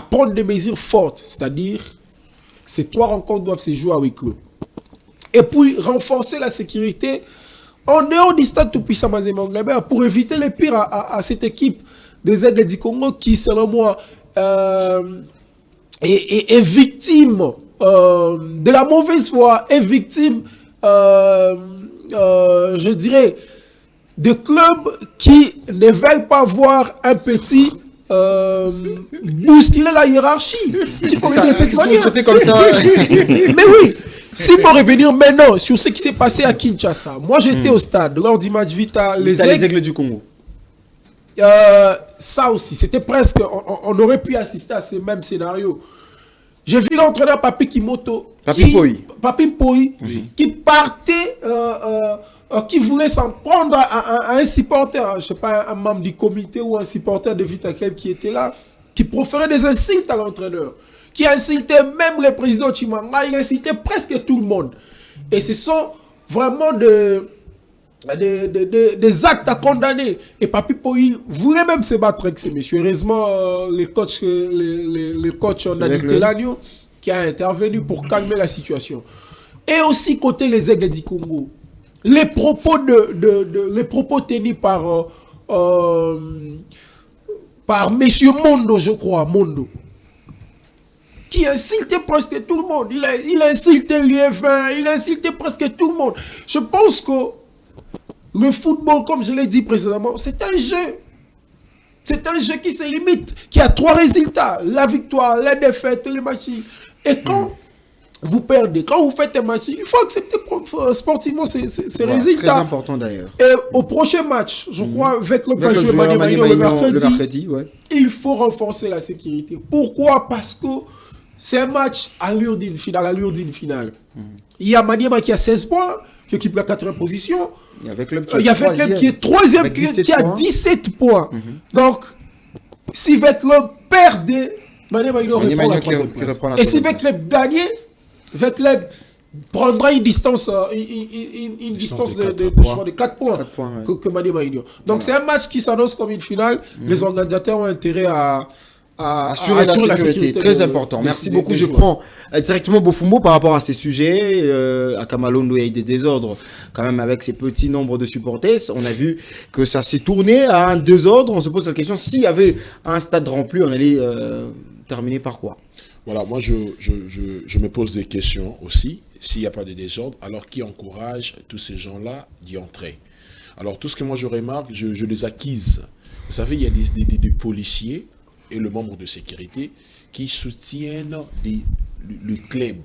prendre des mesures fortes, c'est-à-dire ces 3 rencontres doivent se jouer à huis clos. Et puis renforcer la sécurité en dehors du stade tout-puissant Mazembe pour éviter le pire à cette équipe des Aigles du Congo qui, selon moi, est victime de la mauvaise foi, est victime, je dirais, de clubs qui ne veulent pas voir un petit bousculer la hiérarchie. Il faut revenir cette manière. Comme ça. Mais oui, s'il faut revenir maintenant sur ce qui s'est passé à Kinshasa. Moi, j'étais au stade lors du match Vita, les Aigles du Congo. Ça aussi, c'était presque... On aurait pu assister à ces mêmes scénarios. J'ai vu l'entraîneur Papi Kimoto, qui partait... qui voulait s'en prendre à un supporter, je ne sais pas, un membre du comité ou un supporter de Vita Club qui était là, qui proférait des insultes à l'entraîneur, qui insultait même le président Chimanga, il insultait presque tout le monde. Et ce sont vraiment des actes à condamner. Et Papi Poyi voulait même se battre avec ces messieurs. Heureusement, le coach Nani Telanio qui a intervenu pour calmer la situation. Et aussi côté les Aigles du Congo. Les propos tenus par Monsieur Mondo, je crois, qui insultait presque tout le monde. Il insultait l'UEFA, il insultait presque tout le monde. Je pense que le football, comme je l'ai dit précédemment, c'est un jeu. C'est un jeu qui se limite, qui a 3 résultats. La victoire, la défaite, les matchs. Et quand vous perdez, quand vous faites un match, il faut accepter sportivement ces résultats. Très important d'ailleurs. Et au prochain match, je crois, avec le mercredi, il faut renforcer la sécurité. Pourquoi? Parce que c'est un match à l'allure d'une finale. Il y a Maniema qui a 16 points, qui occupe la 4e position. Il y avait Club qui est 3e, qui a 17 points. Donc, si Veclub perdait, Maniema Union reprend la 3e place. Et si Veclub gagnait, Veclub prendra une distance de 4 points que Maniema Union. Donc, c'est un match qui s'annonce comme une finale. Les organisateurs ont intérêt à assurer la sécurité. Très important. Merci beaucoup. Je prends directement Bofumbo par rapport à ces sujets. À Kamalondo, il y a eu des désordres quand même avec ces petits nombres de supporters. On a vu que ça s'est tourné à un désordre. On se pose la question, s'il y avait un stade rempli, on allait terminer par quoi? Voilà, moi je me pose des questions aussi. S'il n'y a pas de désordre, alors qui encourage tous ces gens-là d'y entrer? Alors tout ce que moi je remarque, je les acquise. Vous savez, il y a des policiers et le membre de sécurité qui soutiennent le club.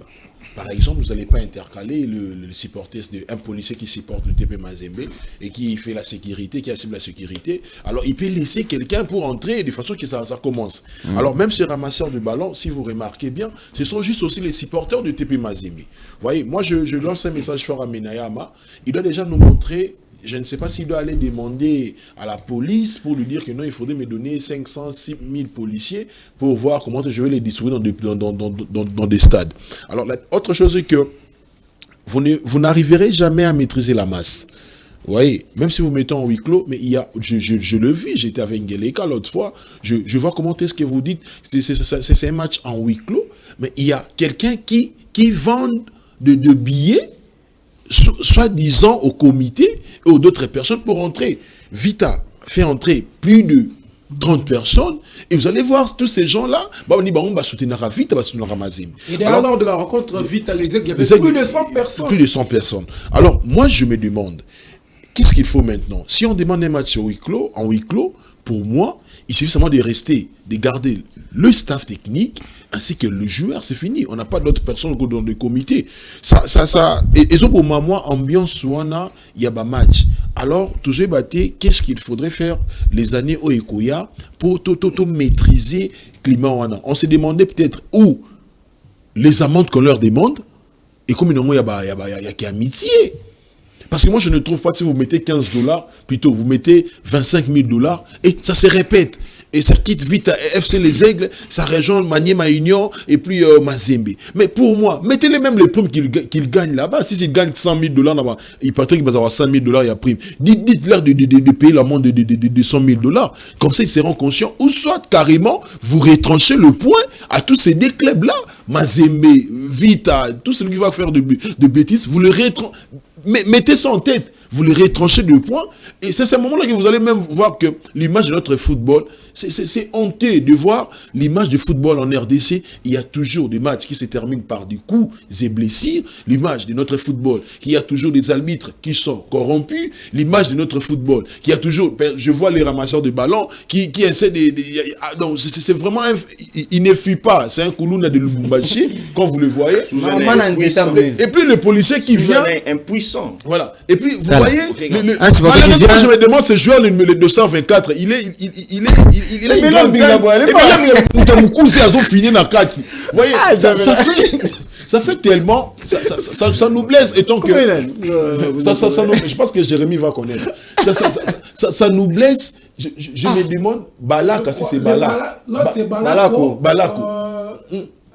Par exemple, vous n'allez pas intercaler le supporter d'un policier qui supporte le TP Mazembe et qui fait la sécurité, qui assure la sécurité. Alors, il peut laisser quelqu'un pour entrer de façon que ça commence. Alors, même ces ramasseurs de ballons, si vous remarquez bien, ce sont juste aussi les supporters du TP Mazembe. Vous voyez, moi, je lance un message fort à Menayama. Il doit déjà nous montrer. Je ne sais pas s'il doit aller demander à la police pour lui dire que non, il faudrait me donner 500, 6 000 policiers pour voir comment je vais les distribuer dans des stades. Alors, autre chose est que vous n'arriverez jamais à maîtriser la masse. Vous voyez, même si vous mettez en huis clos, mais il y a, je le vis, j'étais avec Ngeleka l'autre fois, je vois comment est-ce que vous dites, c'est un match en huis clos, mais il y a quelqu'un qui vend de billets, soi-disant au comité et aux d'autres personnes pour entrer. Vita fait entrer plus de 30 personnes et vous allez voir tous ces gens-là, on va soutenir Vita, on va soutenir Mazembe. Et d'ailleurs, lors de la rencontre Vita, il y avait plus de 100 personnes. Plus de 100 personnes. Alors, moi, je me demande, qu'est-ce qu'il faut maintenant? Si on demande un match en huis clos, pour moi, il suffit seulement de rester, de garder le staff technique ainsi que le joueur, c'est fini. On n'a pas d'autres personnes dans le comité. Et pour moi, ambiance ouana, il y a un match. Alors, toujours batté, qu'est-ce qu'il faudrait faire les années au Ekoya pour tout maîtriser le climat ouana? On s'est demandé peut-être où les amendes qu'on leur demande, et comme il y a qu'amitié. Parce que moi, je ne trouve pas, si vous mettez 15 $, plutôt vous mettez 25 000 $, et ça se répète. Et ça quitte vite à FC Les Aigles, ça rejoint Maniema Union et puis Mazembe. Mais pour moi, mettez-les même les primes qu'ils gagnent là-bas. Si ils gagnent 100 000 $ là-bas, il paraît qu'ils vont avoir 100 000 $, il y a prime. Dites-leur de payer l'amende de 100 000 $. Comme ça, ils seront conscients. Ou soit, carrément, vous retranchez le point à tous ces deux clubs-là. Mazembe, Vita, tout celui qui va faire de bêtises, vous le retranchez. Mettez ça en tête. Vous les retranchez de points. Et c'est à ce moment-là que vous allez même voir que l'image de notre football, c'est honteux de voir l'image du football en RDC. Il y a toujours des matchs qui se terminent par des coups et blessures. L'image de notre football, qu'il y a toujours des arbitres qui sont corrompus. L'image de notre football, qu'il y a toujours, je vois les ramasseurs de ballons qui essaient non, c'est vraiment, il ne fuit pas. C'est un Koulouna de Lubumbashi, quand vous le voyez. Et puis le policier qui vient. Impuissant. Voilà. Et puis, vous voyez, malheureusement, je me demande ce joueur, le 224, il a une grande taille. Et puis, il a fini dans 4. Vous voyez, ça fait tellement, ça nous blesse. Et donc, je pense que Jérémy va connaître. Ça nous blesse. Je me demande, Balak, si c'est Balak. Balako.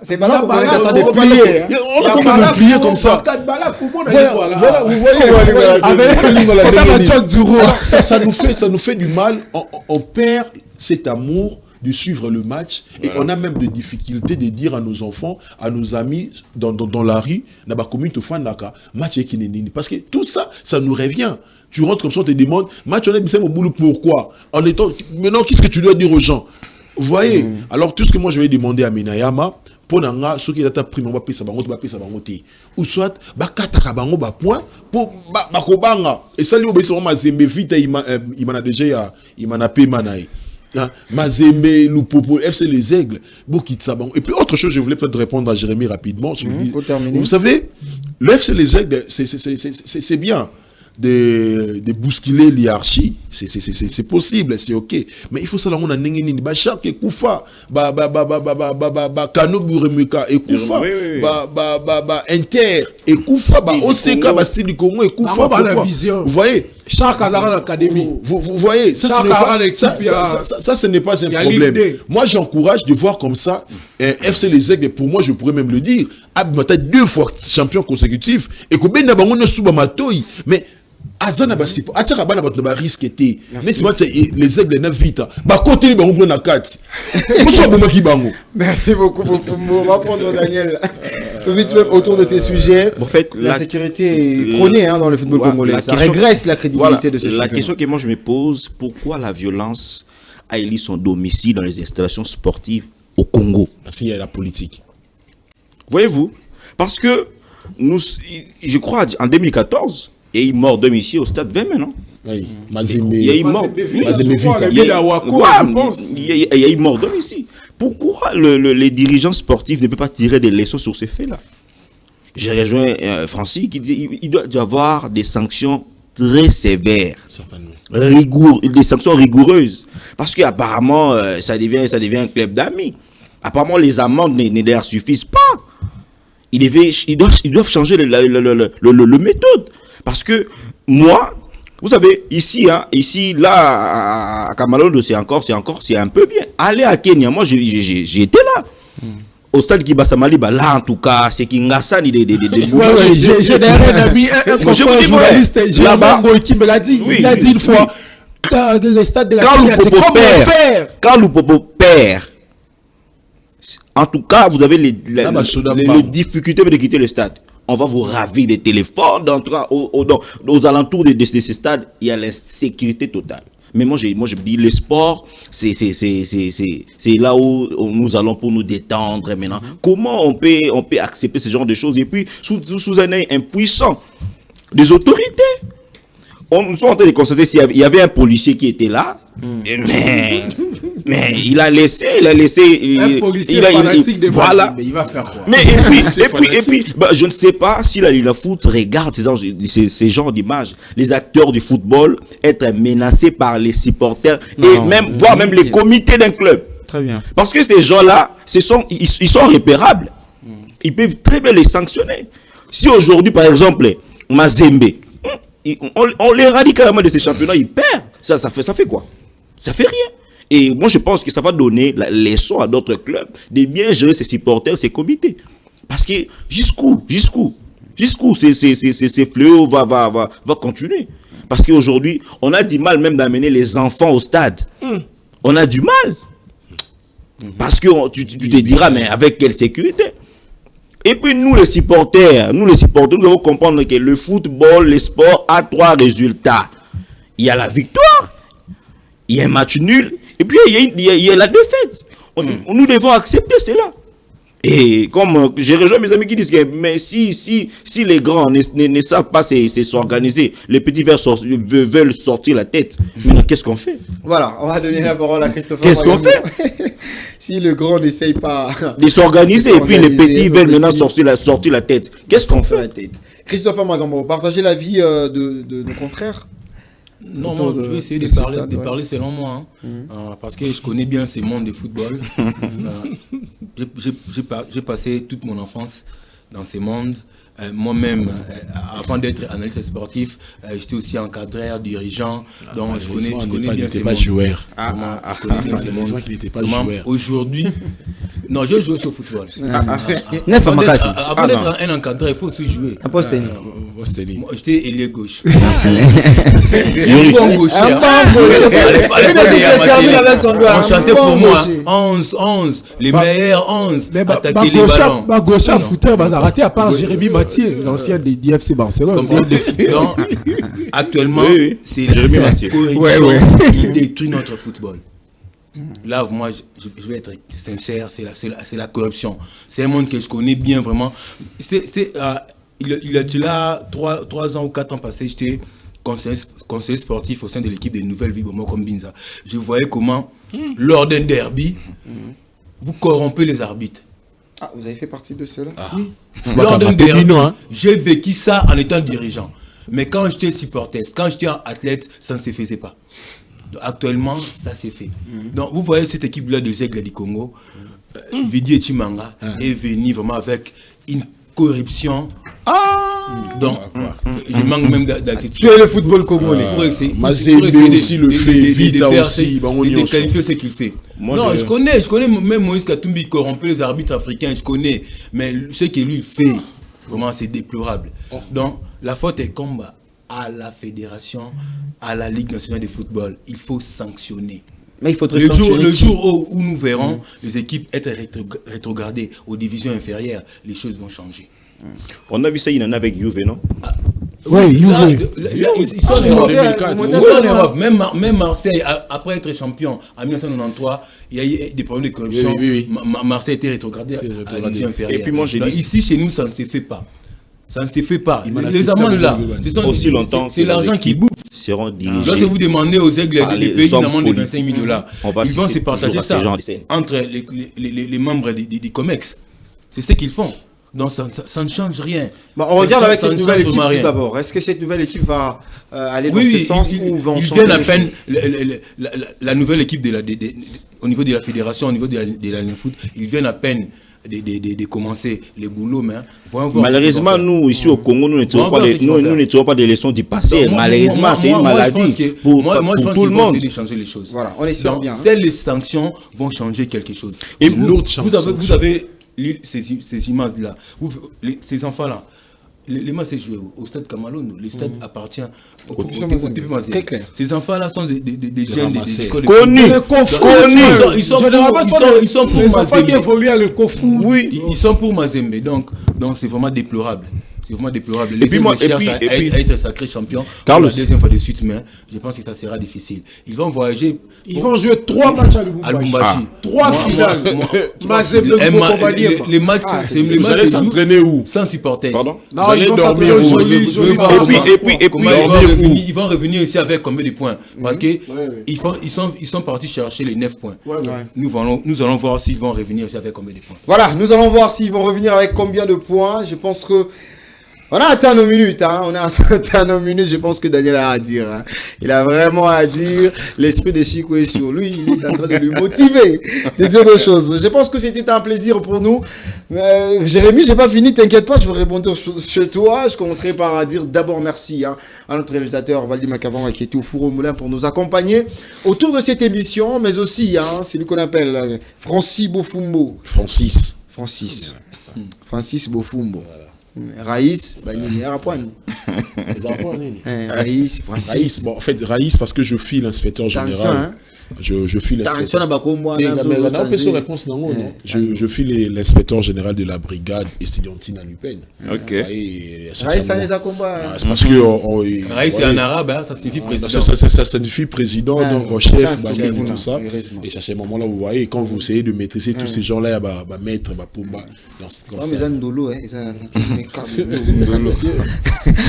C'est Balak qu'on est de plier. On est comme de plier comme ça. Voilà, vous voyez. Ça nous fait du mal. On perd cet amour de suivre le match et on a même des difficultés de dire à nos enfants, à nos amis dans la rue, match parce que tout ça, ça nous revient. Tu rentres comme ça, on te demande, match on est au boulot, pourquoi? Maintenant, qu'est-ce que tu dois dire aux gens? Vous voyez? Alors tout ce que moi je vais demander à Menayama, pour nanga ceux qui ont pris mon papier ça va monter ou soit bakata bango ba point pour bakobanga et ça lui obéissent au Mazembe vite il m'a déjà il m'a appelé manaï Mazembe Lupopo FC Les Aigles Bokitsa bango. Et puis autre chose, je voulais peut-être répondre à Jérémy rapidement. Vous savez, le FC Les Aigles c'est bien. de bousculer l'hierarchie, c'est possible, c'est ok. Mais il faut savoir qu'on a n'engeni ba chaque koufa ba Kano Buremeka et koufa ba Inter et koufa ba OCK ba style du Congo et koufa. Vous voyez, chaque académie. Vous voyez, ça ce n'est pas un problème. Moi j'encourage de voir comme ça FC Les Aigles, pour moi je pourrais même le dire, peut-être 2 fois champion consécutif et que ben bango ne suba matoi, mais azana ba sipo ataka bana bato ba risque était mais c'est vrai Les Aigles na vite ba côté bango na 4 muso bomba ki bango. Merci beaucoup on va prendre Daniel vite fait autour de ces sujets. En fait, la sécurité est prônée dans le football congolais, ça régresse la crédibilité de ce championnat. La question que moi je me pose, pourquoi la violence a élu son domicile dans les installations sportives au Congo? Parce qu'il y a la politique. Voyez-vous, parce que je crois en 2014, il y a eu mort domicile au stade 20 maintenant. Oui, il y a eu mort. Il y a eu mort domicile. Pourquoi les dirigeants sportifs ne peuvent pas tirer des leçons sur ces faits-là? J'ai rejoint Francis qui dit qu'il doit y avoir des sanctions très sévères, des sanctions rigoureuses, parce qu'apparemment ça devient un club d'amis. Apparemment les amendes ne leur suffisent pas. Ils doivent changer le méthode, parce que moi, vous savez, ici là à Kamalondo c'est un peu bien. Aller à Kenya, moi j'ai été là. Au stade Kibasamali, là en tout cas, c'est Kingassan j'ai derrière un ami, un confrère journaliste, qui me l'a dit, il a dit une fois, le stade de la Kenya, c'est comme faire. Quand Lupopo perd, en tout cas, vous avez les difficultés de quitter le stade. On va vous ravir des téléphones, aux alentours de ces stades, il y a l'insécurité totale. Mais moi je dis, le sport, c'est là où nous allons pour nous détendre maintenant. Comment on peut accepter ce genre de choses et puis sous un œil impuissant des autorités? Nous sommes en train de constater s'il y avait un policier qui était là, mais il a laissé un policier fanatique de voilà. Mais il va faire quoi? Mais et puis je ne sais pas si la foot regarde ces genres d'images, les acteurs du football être menacés par les supporters voire même les comités d'un club. Très bien. Parce que ces gens-là, ils sont repérables. Ils peuvent très bien les sanctionner. Si aujourd'hui par exemple Mazembe, on l'éradie carrément de ces championnats, ils perdent. Ça fait quoi? Ça fait rien. Et moi, je pense que ça va donner la leçon à d'autres clubs de bien gérer ses supporters, ses comités. Parce que jusqu'où ces fléaux va continuer. Parce qu'aujourd'hui, on a du mal même d'amener les enfants au stade. On a du mal. Parce que tu te diras, mais avec quelle sécurité? Et puis nous les supporters, nous devons comprendre que le football, le sport a 3 résultats. Il y a la victoire, il y a un match nul, et puis il y a la défaite. Nous devons accepter cela. Et comme j'ai rejoint mes amis qui disent que mais si les grands ne savent pas s'organiser, les petits veulent sortir la tête. Maintenant, qu'est-ce qu'on fait? Voilà, on va donner la parole à Christophe. Qu'est-ce qu'on fait? Si le grand n'essaye pas de s'organiser et puis les petits veulent maintenant sortir la tête, qu'est-ce qu'on fait? Christophe Magambo, partagez l'avis de nos confrères? Non, moi, je vais essayer de parler selon moi, parce que je connais bien ce monde de football. J'ai passé toute mon enfance dans ce monde. Moi-même, avant d'être analyste sportif, j'étais aussi encadreur, dirigeant. Donc, je connais bien ce monde. Joueur. Je connais bien ce monde. Il n'était pas joueur. Aujourd'hui, non, je joue au football. Avant d'être un encadreur, il faut aussi jouer. J'étais ailier gauche. On chantait pour moi 11, les meilleurs 11. Attaquer les ballons. Gauche à footeur, va rater à part Jérémy Mathieu, l'ancien de DFC Barcelone. Actuellement, c'est Jérémy Mathieu qui détruit notre football. Là, moi, je vais être sincère, c'est la corruption. C'est un monde que je connais bien, vraiment. Il y a 3 ans ou 4 ans passés, j'étais conseiller sportif au sein de l'équipe des Nouvelles Vies comme Binza. Je voyais comment, lors d'un derby, vous corrompez les arbitres. Ah, vous avez fait partie de cela? Oui. Lors d'un derby, j'ai vécu ça en étant dirigeant. Mais quand j'étais supporter, quand j'étais athlète, ça ne se faisait pas. Donc, actuellement, ça s'est fait. Donc, vous voyez cette équipe-là de Zègle du Congo, Vidi et Chimanga, est venue vraiment avec une corruption. Donc, je manque même d'attitude. Tu es le football congolais. Mazembe aussi le fait, Vita aussi. Il qualifier ce qu'il fait. Non, je connais même Moïse Katumbi corrompt les arbitres africains, je connais. Mais ce que lui fait, vraiment, c'est déplorable. Donc, la faute est comme à la fédération, à la Ligue nationale de football. Il faut sanctionner. Mais il faudrait sanctionner. Le jour où nous verrons les équipes être rétrogradées aux divisions inférieures, les choses vont changer. On a vu ça, il en a avec Juve, non? Oui, Juve. Ils sont en Europe. Même Marseille, après être champion en 1993, il y a eu des problèmes de corruption. Marseille a été rétrogradé à la division inférieure. Et puis moi, j'ai dit... Ici, chez nous, ça ne se fait pas. Ça ne se fait pas. Les amendes là, c'est l'argent qui bouffe. Seront dirigés. Lorsque vous demandez aux aigles des pays une amende de 25 000 $, ils vont se partager ça entre les membres du COMEX. C'est ce qu'ils font. Donc ça ne change rien. Bon, on regarde avec cette nouvelle équipe tout d'abord. Est-ce que cette nouvelle équipe va aller dans ce sens ou va en changer? Ils viennent à peine, la nouvelle équipe au niveau de la fédération, au niveau de la foot, ils viennent à peine de commencer les boulots. Mais malheureusement, nous, ici au Congo, nous ne tirons pas des leçons du passé. Malheureusement, c'est une maladie pour tout le monde. De changer les choses. Voilà, on espère bien. Seules les sanctions vont changer quelque chose. Et l'autre vous avez ces images-là, ces enfants-là, les matchs se jouent au stade Kamalondo, le stade appartient au Très clair. Ces enfants-là sont des jeunes connus. Ils sont pour Mazembe. Oui. Ils sont pour Mazembe, donc c'est vraiment déplorable. C'est vraiment déplorable. Les équipes cherchent à être sacrés champions pour la deuxième fois de suite, mais je pense que ça sera difficile. Ils vont voyager. Ils vont jouer 3 matchs à Lubumbashi. 3 finales. Les matchs, vous allez s'entraîner où? Sans supporters. Pardon? Non, vous allez dormir où? Et puis ils vont revenir ici avec combien de points? Parce qu'ils sont partis chercher les 9 points. Nous allons voir s'ils vont revenir ici avec combien de points. Voilà, nous allons voir s'ils vont revenir avec combien de points. Je pense que on a atteint nos minutes, je pense que Daniel a à dire. Il a vraiment à dire. L'esprit de Chico est sur lui. Il est en train de lui motiver de dire des choses. Je pense que c'était un plaisir pour nous. Jérémy, j'ai pas fini, t'inquiète pas, je vais répondre sur toi. Je commencerai par dire d'abord merci à notre réalisateur Valdi Makavan qui était au four au moulin pour nous accompagner autour de cette émission, mais aussi, c'est lui qu'on appelle Francis Bofumbo. Francis Bofumbo. Raïs, Raïs, bon, en fait, Raïs, parce que je file l'inspecteur général. Je file je file l'inspecteur général de la brigade estudiantine à Lupin. Ok. Raïs, ça les a combat. C'est parce que Raïs, c'est en arabe, ça signifie président. Ça signifie président, donc chef, tout ça. Et c'est à ce moment-là, vous voyez, quand vous essayez de maîtriser tous ces gens-là, maître, Pumba.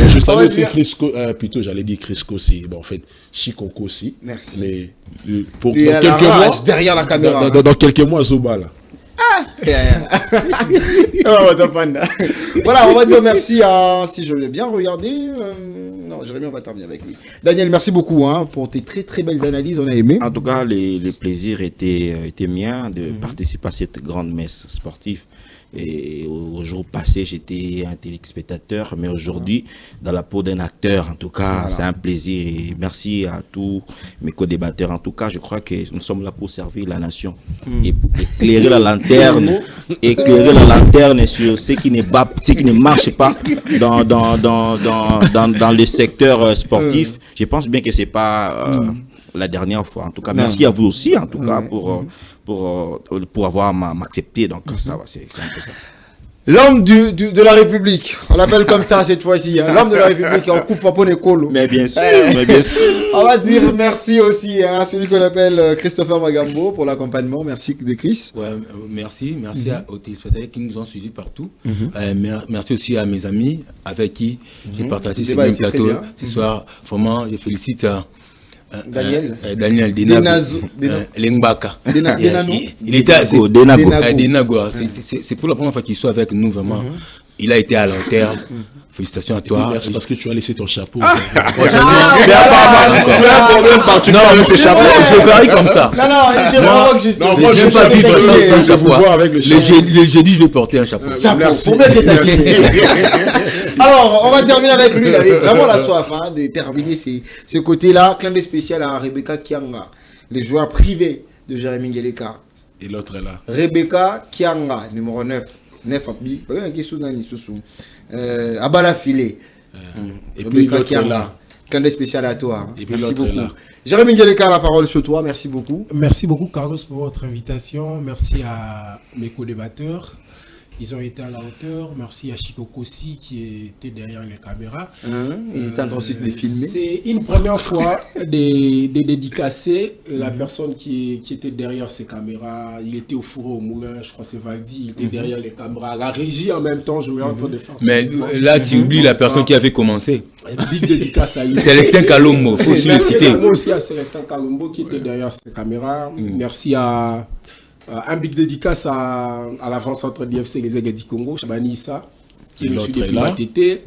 Je savais aussi Crisco, plutôt j'allais dire Crisco, c'est en fait Chikoko aussi. Merci. Mais pour dans quelques mois, derrière la caméra. Dans quelques mois, Zoba là. Voilà, on va dire merci à, si je l'ai bien regardé, non, Jérémy, on va terminer avec lui. Daniel, merci beaucoup pour tes très très belles analyses, on a aimé. En tout cas, les plaisirs étaient miens de participer à cette grande messe sportive. Et au jour passé, j'étais un téléspectateur, mais aujourd'hui, dans la peau d'un acteur. En tout cas, c'est un plaisir. Et merci à tous mes co-débatteurs. En tout cas, je crois que nous sommes là pour servir la nation et pour éclairer la lanterne, sur ce qui ne marche pas dans le secteur sportif. Je pense bien que c'est pas la dernière fois. En tout cas, merci à vous aussi, en tout cas, pour avoir m'accepté. Donc, ça va, c'est un peu ça. L'homme de la République, on l'appelle comme ça cette fois-ci, l'homme de la République, on coupe pas pour l'école. Mais bien sûr, On va dire merci aussi à celui qu'on appelle Christopher Magambo pour l'accompagnement. Merci de Chris. Ouais, merci aux téléspectateurs qui nous ont suivis partout. Merci aussi à mes amis avec qui j'ai partagé ce même plateau ce soir. Vraiment, je félicite Daniel Lengbaka. Il était Denago. C'est pour la première fois qu'il soit avec nous vraiment. il a été à long terme. Félicitations à toi. Merci parce que tu as laissé ton chapeau. Non, je le parie comme ça. Non, il est vraiment que juste. Non, moi, je pas vivre sans chapeau. Avec le chapeau. Le jeudi, je vais porter un chapeau. Chapeau, pour bien détailler. Alors, on va terminer avec lui. Il avait vraiment la soif de terminer ce côté-là. Clin d'œil spécial à Rebecca Kianga, le joueur privé de Jérémy Ngeleka. Et l'autre est là. Rebecca Kianga, numéro 9. 9 Abi. Abala Filé. Et puis l'autre est là. Clin d'œil spécial à toi. Et puis merci l'autre beaucoup. est là. Jérémy Ngeleka, la parole sur toi. Merci beaucoup. Merci beaucoup, Carlos, pour votre invitation. Merci à mes co-débatteurs. Ils ont été à la hauteur. Merci à Chico Kossi qui était derrière les caméras. Il était en train de filmer. C'est une première fois de dédicacer la personne qui était derrière ces caméras. Il était au four au moulin, je crois que c'est Valdi. Il était derrière les caméras. La régie en même temps, je vais en train de faire ça. Mais là, tu oublies la personne qui avait commencé. Big dédicace à lui. Célestin Kalombo, il faut aussi le citer. Merci aussi à Célestin Kalombo qui était derrière ces caméras. Merci à un big dédicace à l'avant-centre du FC Les Aigles du Congo, Chabani Issa, qui est monsieur depuis Matete.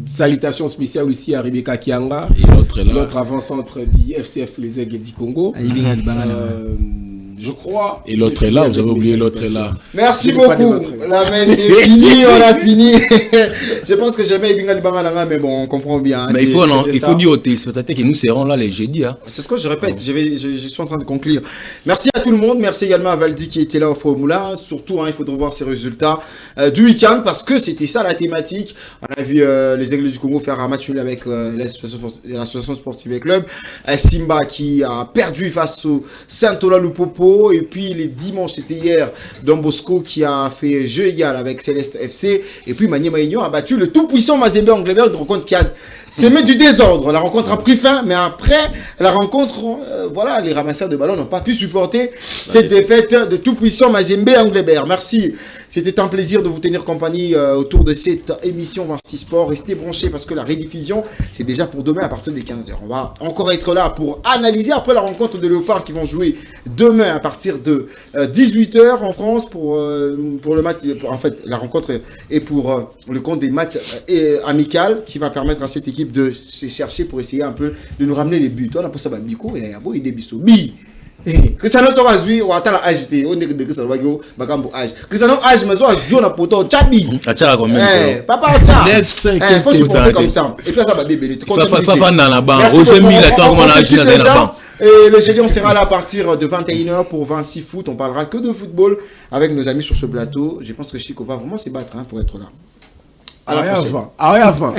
Salutations spéciales aussi à Rebecca Kianga, l'autre avant-centre du FCF Les Aigles du Congo. Je crois. Et l'autre est là, vous avez oublié l'autre est là. Merci beaucoup. La messe c'est fini, on a fini. Je pense que jamais Ibingali Bangalanga, mais bon, on comprend bien. Mais il faut dire aux téléspectateurs que nous serons là les jeudis. C'est ce que je répète, je suis en train de conclure. Merci à tout le monde, merci également à Valdi qui était là au Formula. Surtout, il faudra voir ses résultats du week-end parce que c'était ça la thématique. On a vu les Aigles du Congo faire un match nul avec l'association sportive club. Simba qui a perdu face au Saint-Ola Lupopo. Et puis les dimanches, c'était hier, Don Bosco qui a fait jeu égal avec Céleste FC. Et puis Maniema Union a battu le tout-puissant Mazembe Angleterre, une rencontre qui a semé du désordre. La rencontre a pris fin, mais après la rencontre, voilà, les ramasseurs de ballons n'ont pas pu supporter cette défaite de tout-puissant Mazembe Angleterre. Merci. C'était un plaisir de vous tenir compagnie autour de cette émission 26 Sport. Restez branchés parce que la rediffusion, c'est déjà pour demain à partir de 15h. On va encore être là pour analyser après la rencontre de Léopard qui vont jouer demain à partir de 18h en France pour le match. En fait, la rencontre est pour le compte des matchs amicaux qui va permettre à cette équipe de se chercher pour essayer un peu de nous ramener les buts. On a pour ça Biko et il est biso bi. Cristiano Torazui ou attend la agité on est que ça va go bagambo âge Cristiano âge mais soit jouer na poto chabi acha combien papa acha 9-5 faut supporter comme ça et puis ça va bébé fa dans la banque Roger Mila toi comment on a agi dans la banque et le jeudi on sera là à partir de 21h pour 26 foot. On parlera que de football avec nos amis sur ce plateau. Je pense que Chico va vraiment se battre pour être là. À la prochaine. Avant.